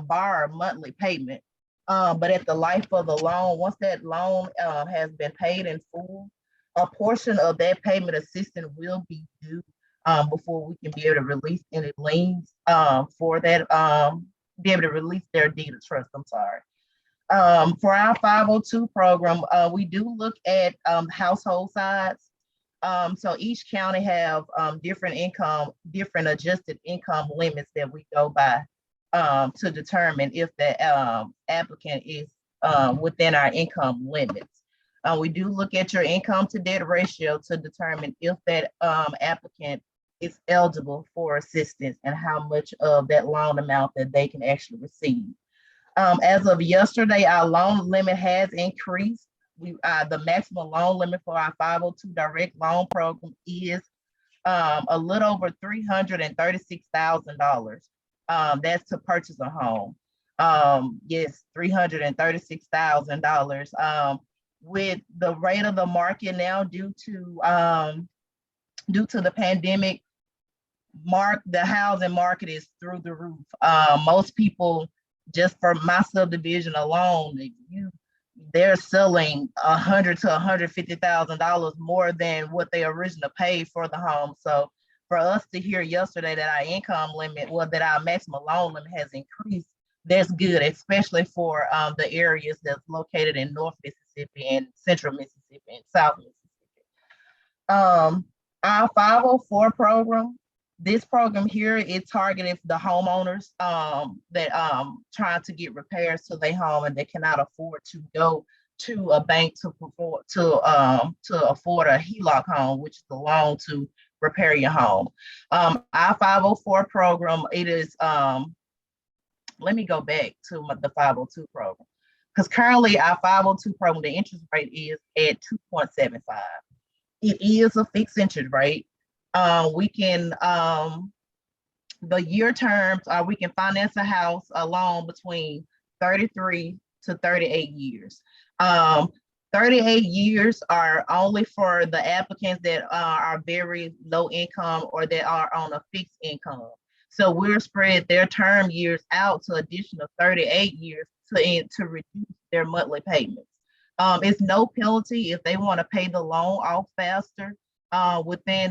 borrower monthly payment. But at the life of the loan, once that loan has been paid in full, a portion of that payment assistance will be due before we can be able to release any liens for that, be able to release their deed of trust, I'm sorry. For our 502 program, we do look at household size. So each county have different adjusted income limits that we go by to determine if the applicant is within our income limits. We do look at your income to debt ratio to determine if that applicant is eligible for assistance and how much of that loan amount that they can actually receive. As of yesterday, our loan limit has increased. The maximum loan limit for our 502 direct loan program is a little over $336,000. That's to purchase a home. Yes, $336,000. With the rate of the market now due to the pandemic, the housing market is through the roof. Most people, just for my subdivision alone, they're selling $100,000 to $150,000 more than what they originally paid for the home. So for us to hear yesterday that our income limit, that our maximum loan limit has increased, that's good, especially for the areas that's located in North Mississippi and Central Mississippi and South Mississippi. Our 504 program, this program here, it targeted the homeowners that trying to get repairs to their home and they cannot afford to go to a bank to afford a HELOC home, which is the loan to repair your home. Our 504 program, it is let me go back to the 502 program, because currently our 502 program, the interest rate is at 2.75. It is a fixed interest rate. We can, the year terms, we can finance a house, a loan between 33 to 38 years. 38 years are only for the applicants that are very low income or that are on a fixed income. So we'll spread their term years out to additional 38 years to reduce their monthly payments. It's no penalty if they want to pay the loan off faster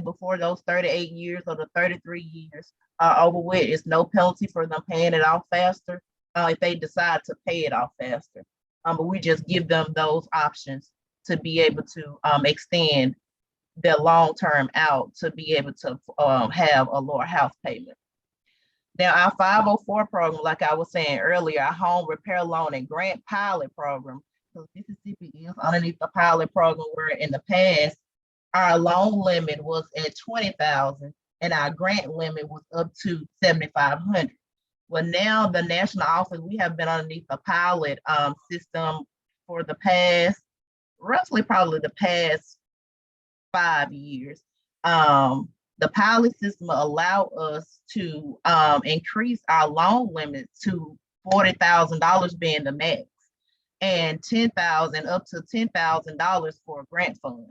before those 38 years or the 33 years are over with. It's no penalty for them paying it off faster if they decide to pay it off faster. But we just give them those options to be able to extend their long term out to be able to have a lower house payment. Now, our 504 program, like I was saying earlier, our home repair loan and grant pilot program, because Mississippi is underneath the pilot program where in the past, our loan limit was at 20,000 and our grant limit was up to 7,500. Well, now the national office, we have been underneath the pilot system for the past, roughly probably the past 5 years. The pilot system allow us to increase our loan limit to $40,000 being the max, and $10,000 up to $10,000 for grant funds.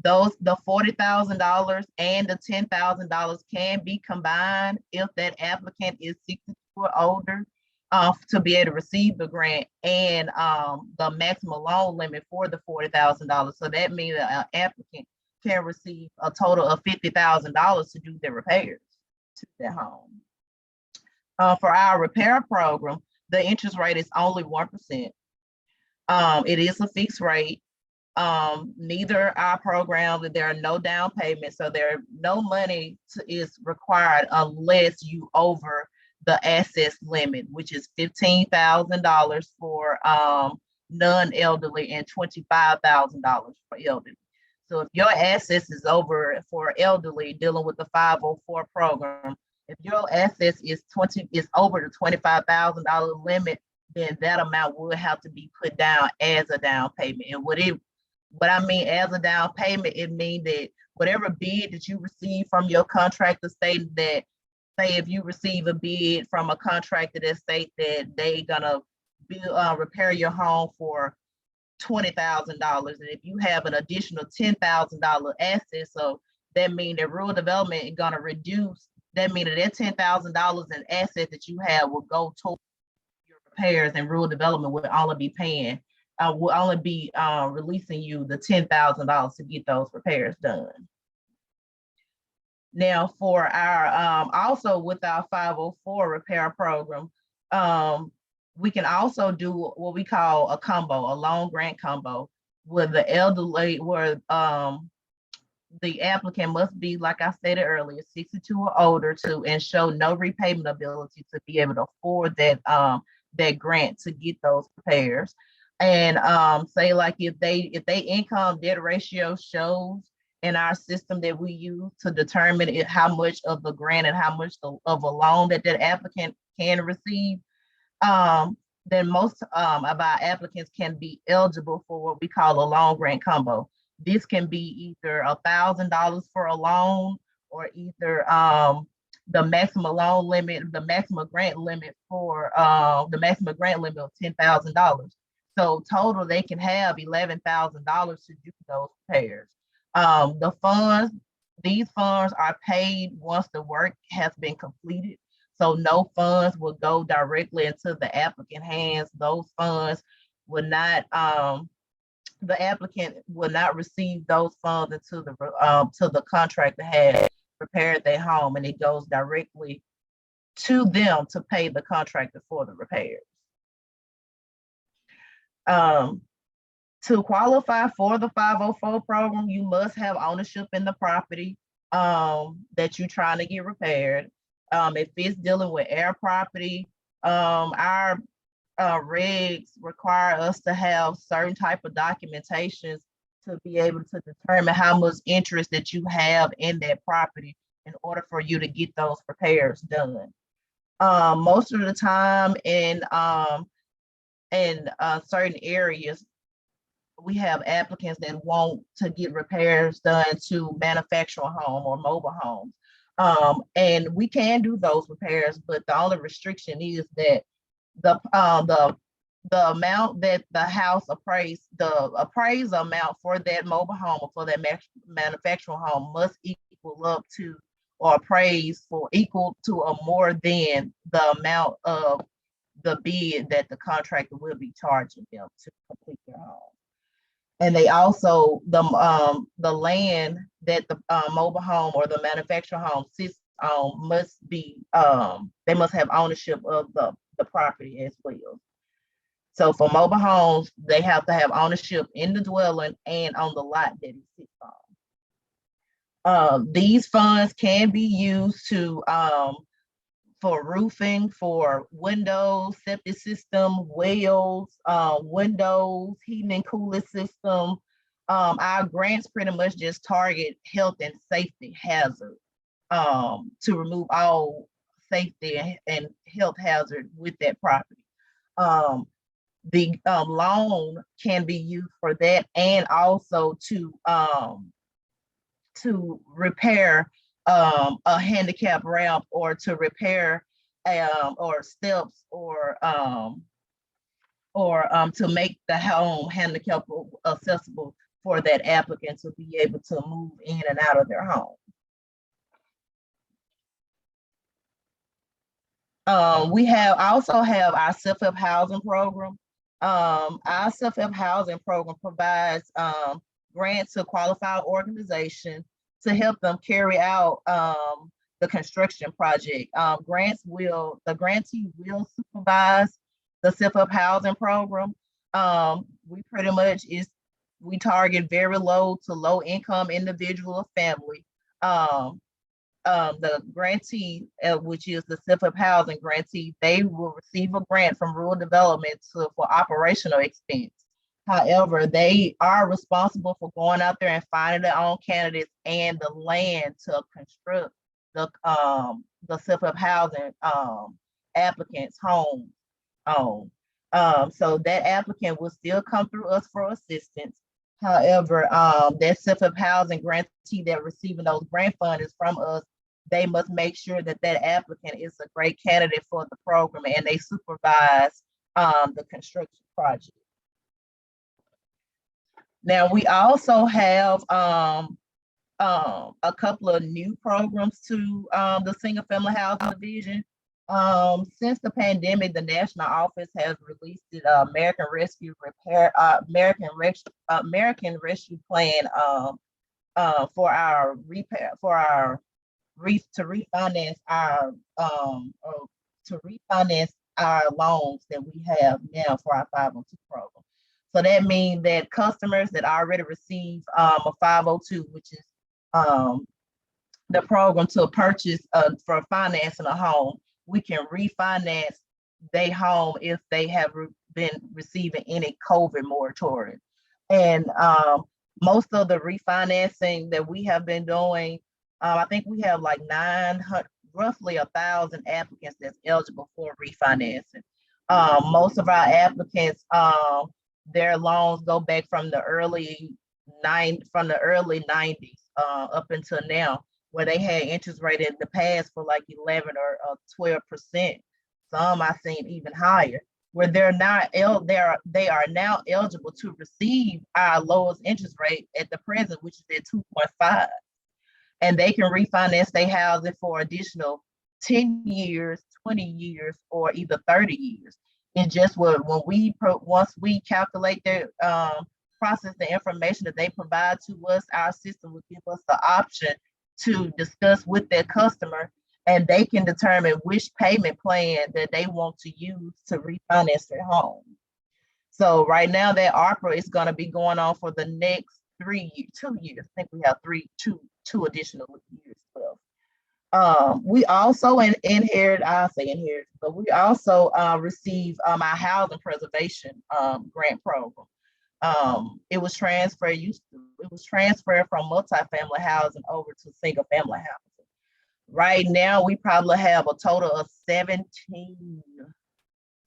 The $40,000 and the $10,000 can be combined if that applicant is 60 or older to be able to receive the grant and the maximum loan limit for the $40,000. So that means that an applicant can receive a total of $50,000 to do their repairs to their home. For our repair program, the interest rate is only 1%. It is a fixed rate. Neither our program, there are no down payments, so no money is required unless you over the assets limit, which is $15,000 for non-elderly and $25,000 for elderly. So if your assets is over for elderly dealing with the 504 program, if your assets is over the $25,000 limit, then that amount will have to be put down as a down payment. And what I mean as a down payment, it means that whatever bid that you receive from your contractor stating that, say if you receive a bid from a contractor that states that they gonna repair your home for $20,000, and if you have an additional $10,000 asset, so that means that rural development is gonna reduce. That means that $10,000 in asset that you have will go towards your repairs, and rural development will only be releasing you the $10,000 to get those repairs done. Now, for our also with our 504 repair program, we can also do what we call a combo, a loan grant combo, where the elderly, where the applicant must be, like I stated earlier, 62 or older and show no repayment ability to be able to afford that grant to get those repairs. And say like if they income debt ratio shows in our system that we use to determine how much of the grant and how much of a loan that applicant can receive, then most of our applicants can be eligible for what we call a loan grant combo. This can be either $1,000 for a loan or either the maximum loan limit, the maximum grant limit for the maximum grant limit of $10,000. So total, they can have $11,000 to do those repairs. These funds are paid once the work has been completed. So no funds will go directly into the applicant hands. Those funds will not, the applicant will not receive those funds until the contractor has prepared their home, and it goes directly to them to pay the contractor for the repairs. To qualify for the 504 program, you must have ownership in the property that you're trying to get repaired. If it's dealing with air property, our regs require us to have certain type of documentations to be able to determine how much interest that you have in that property in order for you to get those repairs done. Most of the time in certain areas, we have applicants that want to get repairs done to manufactured home or mobile homes. And we can do those repairs, but the only restriction is that the amount that the house appraised, the appraised amount for that mobile home or for that manufactured home must equal up to or appraised for equal to or more than the amount of the bid that the contractor will be charging them to complete their home. And they also, the land that the mobile home or the manufactured home sits on must be, they must have ownership of the property as well. So for mobile homes, they have to have ownership in the dwelling and on the lot that it sits on. These funds can be used to for roofing, for windows, septic system, wells, windows, heating and cooling system. Our grants pretty much just target health and safety hazard to remove all safety and health hazard with that property. The loan can be used for that and also to repair a handicap ramp or to repair or steps or to make the home handicap accessible for that applicant to be able to move in and out of their home. We also have our self-help housing program. Our self-help housing program provides grants to qualified organizations to help them carry out the construction project. The grantee will supervise the self-help housing program. We pretty much we target very low to low income individual or family. The grantee, which is the self-help housing grantee, they will receive a grant from rural development for operational expense. However, they are responsible for going out there and finding their own candidates and the land to construct the self-help housing applicant's home on. So that applicant will still come through us for assistance. However, that self-help housing grantee that receiving those grant funds from us, they must make sure that that applicant is a great candidate for the program and they supervise the construction project. Now, we also have a couple of new programs to the single family housing division. Since the pandemic, the national office has released the American Rescue Plan for our refinance our loans that we have now for our 502 program. So that means that customers that already receive a 502, which is the program to purchase for financing a home, we can refinance their home if they have been receiving any COVID moratorium. And most of the refinancing that we have been doing, I think we have like 900, roughly 1,000 applicants that's eligible for refinancing. Most of our applicants, their loans go back from the early 90s up until now, where they had interest rate in the past for like 11 or 12%. Some I've seen even higher, where they are now eligible to receive our lowest interest rate at the present, which is at 2.5. And they can refinance their housing for additional 10 years, 20 years, or either 30 years. It's just once we calculate their process the information that they provide to us, our system will give us the option to discuss with their customer and they can determine which payment plan that they want to use to refinance their home. So right now that ARPA is going to be going on for the next 2 years. I think we have two additional years left. We also inherit, but we also receive our housing preservation grant program. It was transferred from multifamily housing over to single family housing. Right now, we probably have a total of 17, if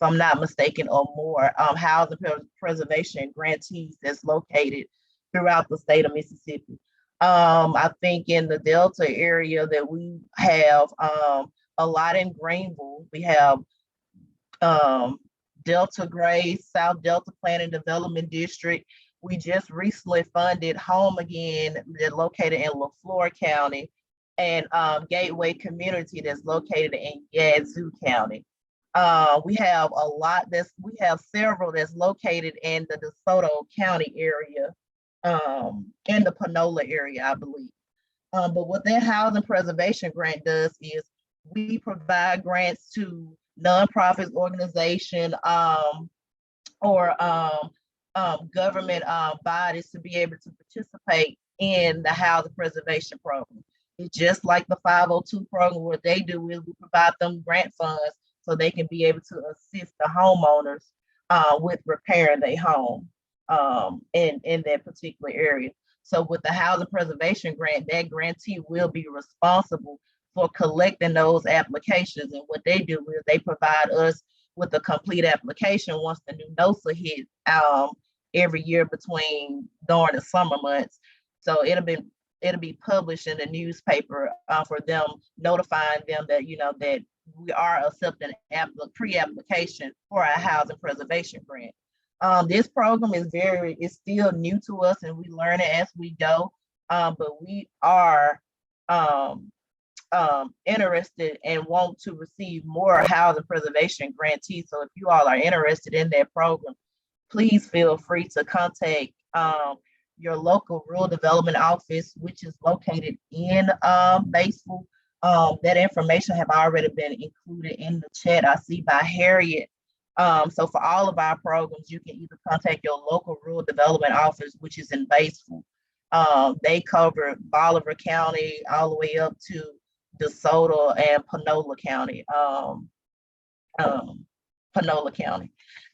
I'm not mistaken, or more housing preservation grantees that's located throughout the state of Mississippi. I think in the Delta area that we have a lot in Greenville. We have Delta Grace, South Delta Planning Development District. We just recently funded Home Again, that's located in LaFleur County, and Gateway Community that's located in Yazoo County. We have several that's located in the DeSoto County area, in the Panola area, I believe. But what that housing preservation grant does is we provide grants to nonprofit organization or government bodies to be able to participate in the housing preservation program. It's just like the 502 program. What they do is we provide them grant funds so they can be able to assist the homeowners with repairing their home in that particular area. So with the housing preservation grant, that grantee will be responsible for collecting those applications. And what they do is they provide us with a complete application once the new NOSA hit every year during the summer months. So it'll be published in the newspaper for them, notifying them that, that we are accepting pre-application for our housing preservation grant. This program is still new to us, and we learn it as we go. But we are interested and want to receive more housing preservation grantees. So if you all are interested in that program, please feel free to contact your local rural development office, which is located in Batesville. That information have already been included in the chat I see by Harriet. So for all of our programs, you can either contact your local rural development office, which is in Batesville. They cover Bolivar County all the way up to DeSoto and Panola County.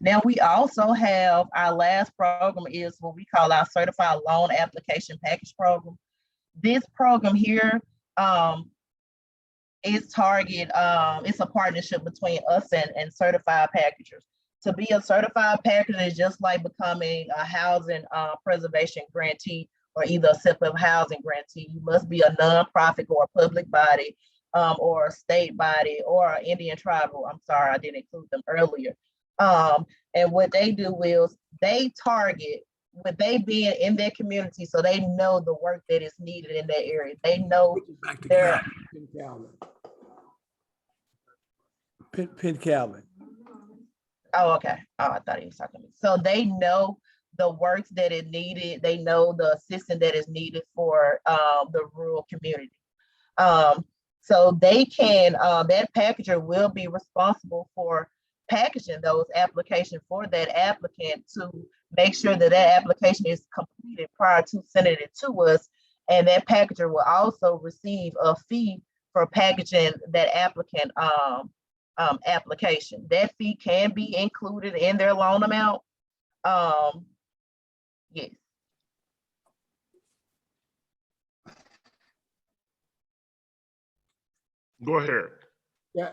Now we also have our last program is what we call our Certified Loan Application Package Program. This program here is it's a partnership between us and certified packagers. To be a certified packager is just like becoming a housing preservation grantee or either a separate housing grantee. You must be a nonprofit or a public body or a state body or an Indian tribal. I'm sorry, I didn't include them earlier. And what they do is they target with they being in their community, so they know the work that is needed in that area. They know their Penn Calvin. Oh, okay. Oh, I thought he was talking to me. So they know the work that is needed. They know the assistance that is needed for the rural community. So they can, that packager will be responsible for packaging those applications for that applicant to make sure that that application is completed prior to sending it to us. And that packager will also receive a fee for packaging that applicant application. That fee can be included in their loan amount. Yes. Go ahead. Yeah.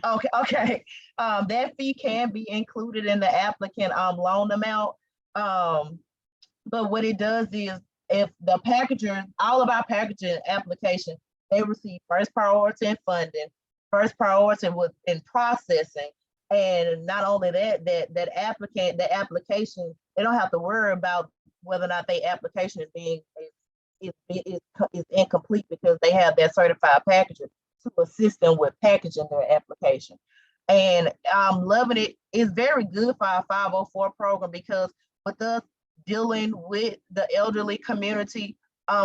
Okay. That fee can be included in the applicant loan amount. But what it does is if the packager, all of our packaging applications, they receive first priority in funding, first priority in processing. And not only that, that applicant, the application, they don't have to worry about whether or not their application is incomplete because they have that certified packager to assist them with packaging their application. And I'm loving it. It's very good for our 504 program because with us dealing with the elderly community,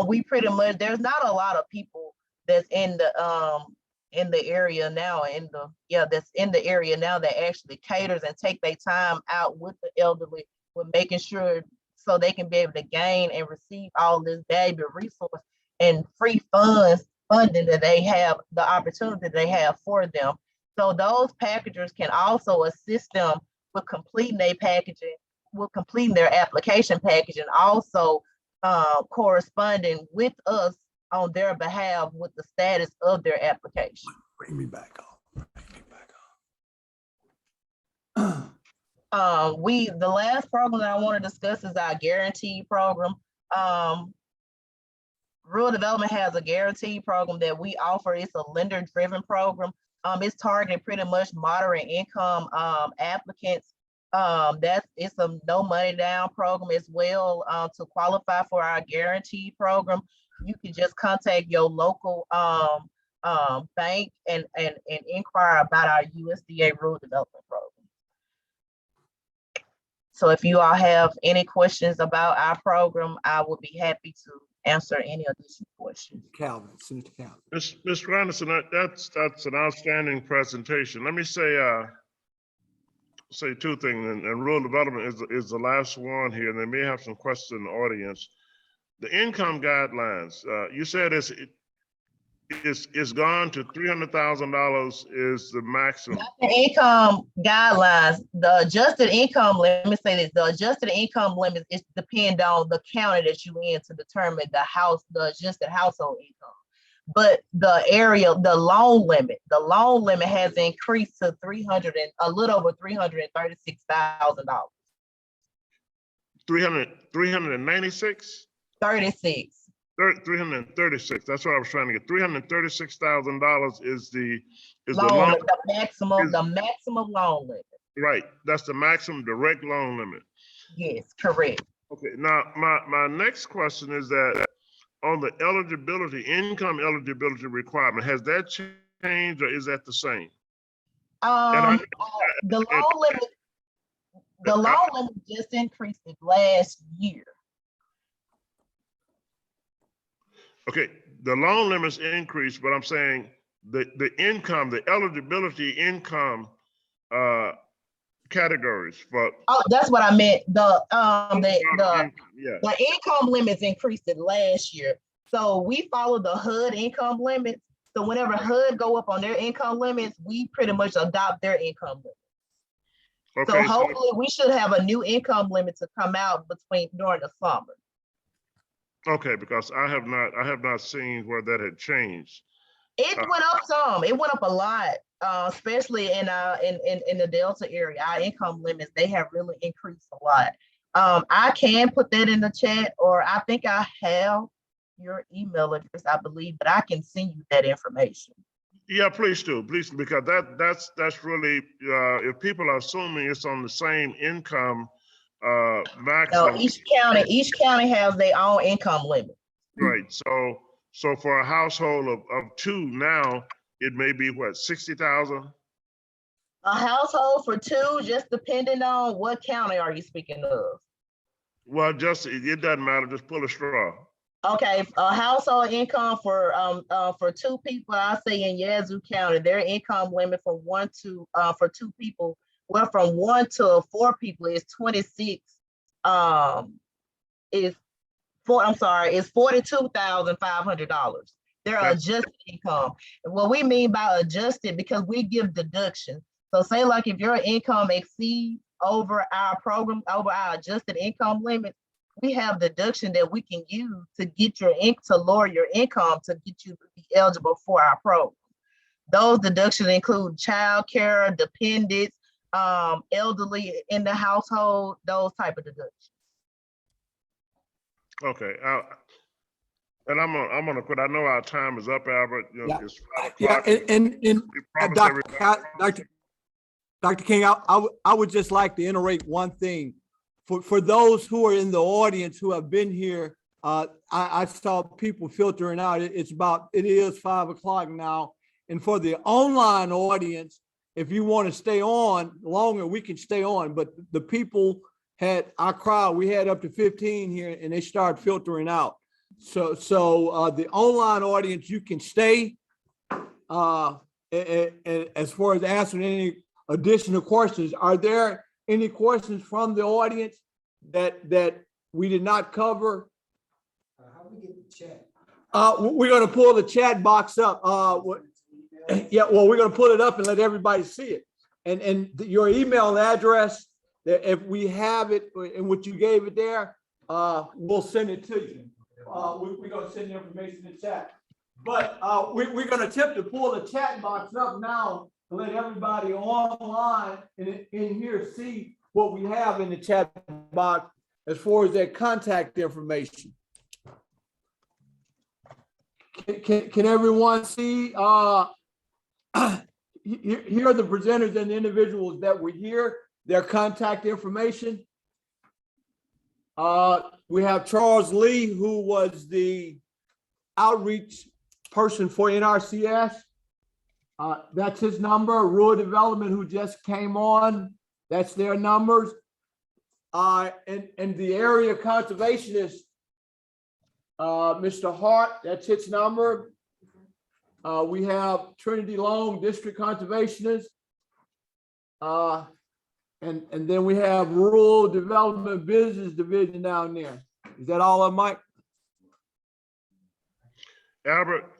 we pretty much, there's not a lot of people that's in the area now, that's in the area now that actually caters and take their time out with the elderly, with making sure so they can be able to gain and receive all this valuable resource and free funding that they have, the opportunity they have for them. So those packagers can also assist them with completing their packaging, with completing their application package, and also corresponding with us on their behalf with the status of their application. Bring me back on. The last program that I want to discuss is our guarantee program. Rural Development has a guarantee program that we offer. It's a lender-driven program. It's targeted pretty much moderate income applicants. It's a no money down program as well. To qualify for our guarantee program, you can just contact your local bank and inquire about our USDA Rural Development Program. So if you all have any questions about our program, I would be happy to answer any additional questions. Calvin, Senator Calvin. Mr. Anderson, that's an outstanding presentation. Let me say two things, and rural development is the last one here, and they may have some questions in the audience. The income guidelines, you said it's gone to $300,000 is the maximum. The income guidelines, the adjusted income, let me say this, the adjusted income limit is depend on the county that you in to determine the adjusted household income. But the loan limit has increased to a little over $336,000. 396? 36. 336. That's what I was trying to get. $336,000 is the loan, the maximum loan limit. Right. That's the maximum direct loan limit. Yes, correct. Okay. Now, my next question is that on the income eligibility requirement, has that changed or is that the same? The loan limit just increased it last year. Okay, the loan limits increased, but I'm saying the income, the eligibility income categories for. Oh, that's what I meant. The income limits increased it last year. So we follow the HUD income limits. So whenever HUD go up on their income limits, we pretty much adopt their income limits. Okay, so hopefully we should have a new income limit to come out during the summer. Okay, because I have not seen where that had changed. It went up some. It went up a lot, especially in the Delta area. Our income limits, they have really increased a lot. I can put that in the chat, or I think I have your email address, I believe, but I can send you that information. Yeah, please do, please, because that's really if people are assuming it's on the same income maximum. No, each county has their own income limit. Right. So for a household of two now, it may be what, 60,000? A household for two, just depending on what county are you speaking of? Well, it doesn't matter. Just pull a straw. Okay, a household income for two people, I say in Yazoo County, their income limit for two people, well, from 1 to 4 people is 26. Is $42,500. Their adjusted income. And what we mean by adjusted, because we give deductions. So say like if your income exceeds over our program, over our adjusted income limit, we have deduction that we can use to get to lower your income to get you to be eligible for our program. Those deductions include child care, dependents, elderly in the household, those type of deductions. Okay, and I'm gonna quit. I know our time is up, Albert. You know, it's 5 o'clock. And Dr. King, I would just like to iterate one thing. For those who are in the audience who have been here, I saw people filtering out. It is 5 o'clock now. And for the online audience, if you want to stay on longer, we can stay on. But the people our crowd, we had up to 15 here and they started filtering out. So the online audience, you can stay. And as far as answering any additional questions, are there any questions from the audience that we did not cover? How do we get the chat? We're gonna pull the chat box up. Yeah, well, we're gonna pull it up and let everybody see it. And your email address, that if we have it and what you gave it there, we'll send it to you. We're gonna send the information in chat. But we're gonna attempt to pull the chat box up now to let everybody online and in here see what we have in the chat box as far as their contact information. Can everyone see? Here are the presenters and the individuals that were here, their contact information. We have Charles Lee, who was the outreach person for NRCS. That's his number. Rural Development, who just came on, that's their numbers. And the area conservationist, Mr. Hart, that's his number. We have Trinity Long, District Conservationist. And then we have Rural Development Business Division down there. Is that all, Mike? Albert,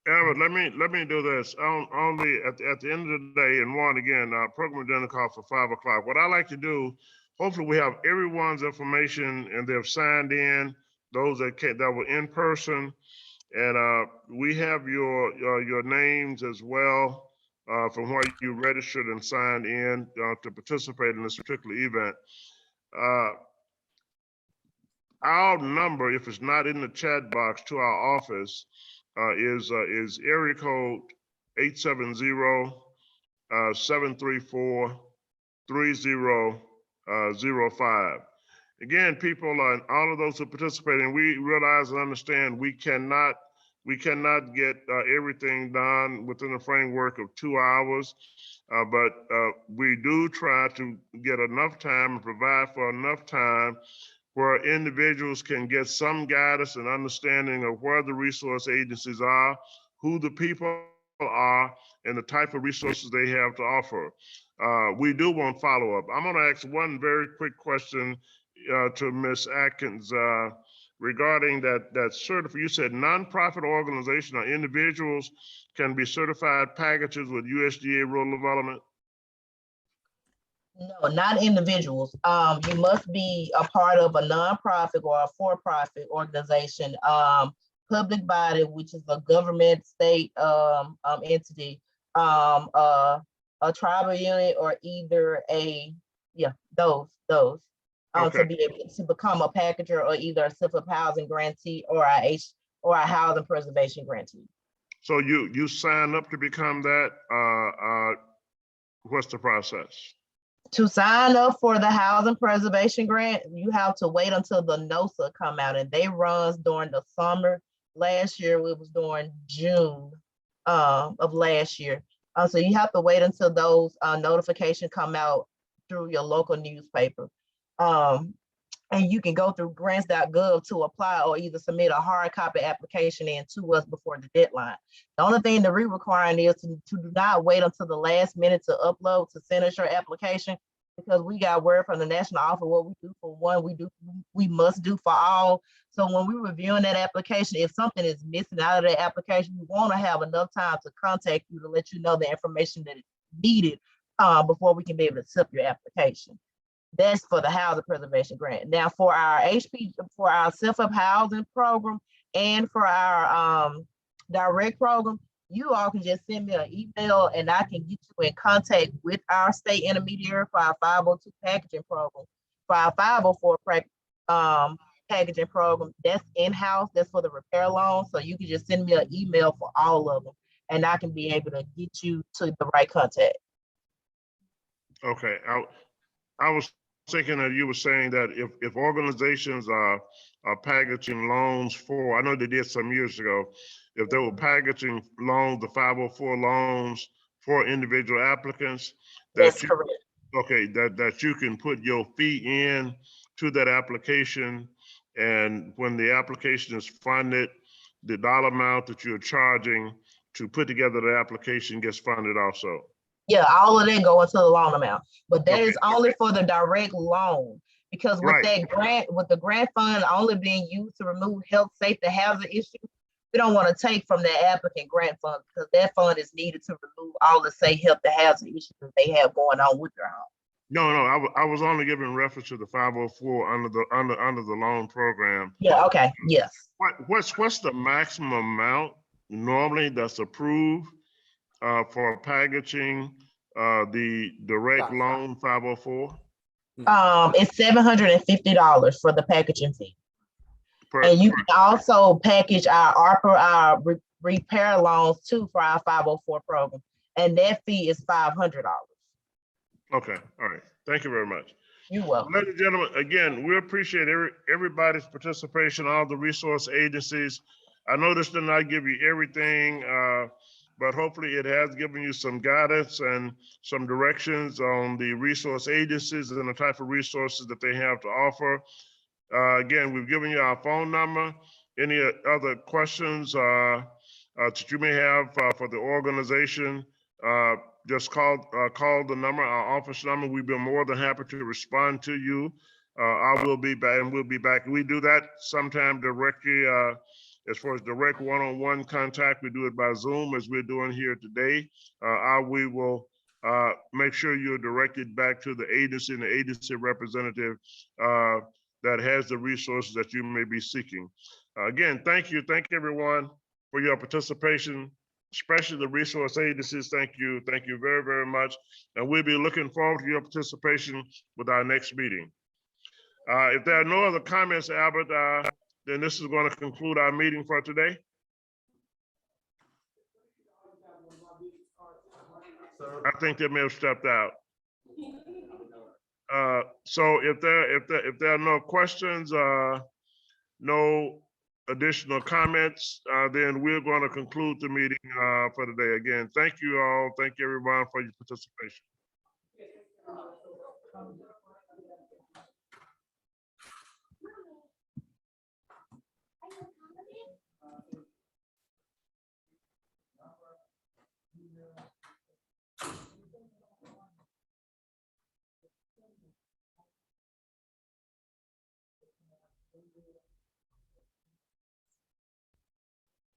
let me do this. Only at the end of the day, and one again, program agenda call for 5 o'clock. What I like to do, hopefully we have everyone's information and they've signed in, those that were in person, and we have your names as well from where you registered and signed in to participate in this particular event. Our number, if it's not in the chat box to our office, is area code 870-734-3005. Again, people, all of those who participate, and we realize and understand we cannot get everything done within the framework of 2 hours, but we do try to get enough time and provide for enough time where individuals can get some guidance and understanding of where the resource agencies are, who the people are, and the type of resources they have to offer. We do want follow-up. I'm gonna ask one very quick question to Ms. Atkins regarding that certificate. You said nonprofit organization or individuals can be certified packages with USDA rural development? No, not individuals. You must be a part of a nonprofit or a for-profit organization, public body, which is a government, state entity, a tribal unit, or either those. Okay. To be able to become a packager or either a self-help housing grantee or a housing preservation grantee. So you sign up to become that. What's the process? To sign up for the housing preservation grant, you have to wait until the NOSA come out, and they runs during the summer. Last year, it was during June of last year. So you have to wait until those notifications come out through your local newspaper. And you can go through grants.gov to apply or either submit a hard copy application in to us before the deadline. The only thing that we're requiring is to do not wait until the last minute to upload, to send us your application, because we got word from the national office, what we do for one, we must do for all. So when we're reviewing that application, if something is missing out of that application, we want to have enough time to contact you to let you know the information that is needed before we can be able to accept your application. That's for the housing preservation grant. Now for our for our self-help housing program and for our direct program, you all can just send me an email and I can get you in contact with our state intermediary for our 502 packaging program. For our 504 packaging program, that's in-house, that's for the repair loan. So you can just send me an email for all of them and I can be able to get you to the right contact. Okay, I was thinking that you were saying that if organizations are packaging loans for, I know they did some years ago, if they were packaging loans, the 504 loans for individual applicants, that's correct. Okay, that you can put your fee in to that application And when the application is funded, the dollar amount that you're charging to put together the application gets funded also. Yeah, all of that go into the loan amount, but that is Okay. only for the direct loan. Because with Right. that grant, with the grant fund only being used to remove health, safety, hazard issues, we don't want to take from the applicant grant fund because that fund is needed to remove all the say health, the hazard issues that they have going on with their home. No, I was only giving reference to the 504 under the loan program. Yeah, okay, yes. What's the maximum amount normally that's approved for packaging the direct loan 504? It's $750 for the packaging fee. And you can also package our ARPA, our repair loans too for our 504 program. And that fee is $500. Okay, all right. Thank you very much. You're welcome. Ladies and gentlemen, again, we appreciate everybody's participation, all the resource agencies. I know this did not give you everything, but hopefully it has given you some guidance and some directions on the resource agencies and the type of resources that they have to offer. Again, we've given you our phone number. Any other questions that you may have for the organization, just call the number, our office number. We've been more than happy to respond to you. I will be back, and we'll be back. We do that sometime directly, as far as direct one-on-one contact. We do it by Zoom, as we're doing here today. We will make sure you're directed back to the agency and the agency representative that has the resources that you may be seeking. Again, thank you. Thank everyone for your participation, especially the resource agencies. Thank you. Thank you very, very much. And we'll be looking forward to your participation with our next meeting. If there are no other comments, Albert, then this is going to conclude our meeting for today. I think they may have stepped out. So if there are no questions, no additional comments, then we're going to conclude the meeting for today. Again, thank you all. Thank you everyone for your participation.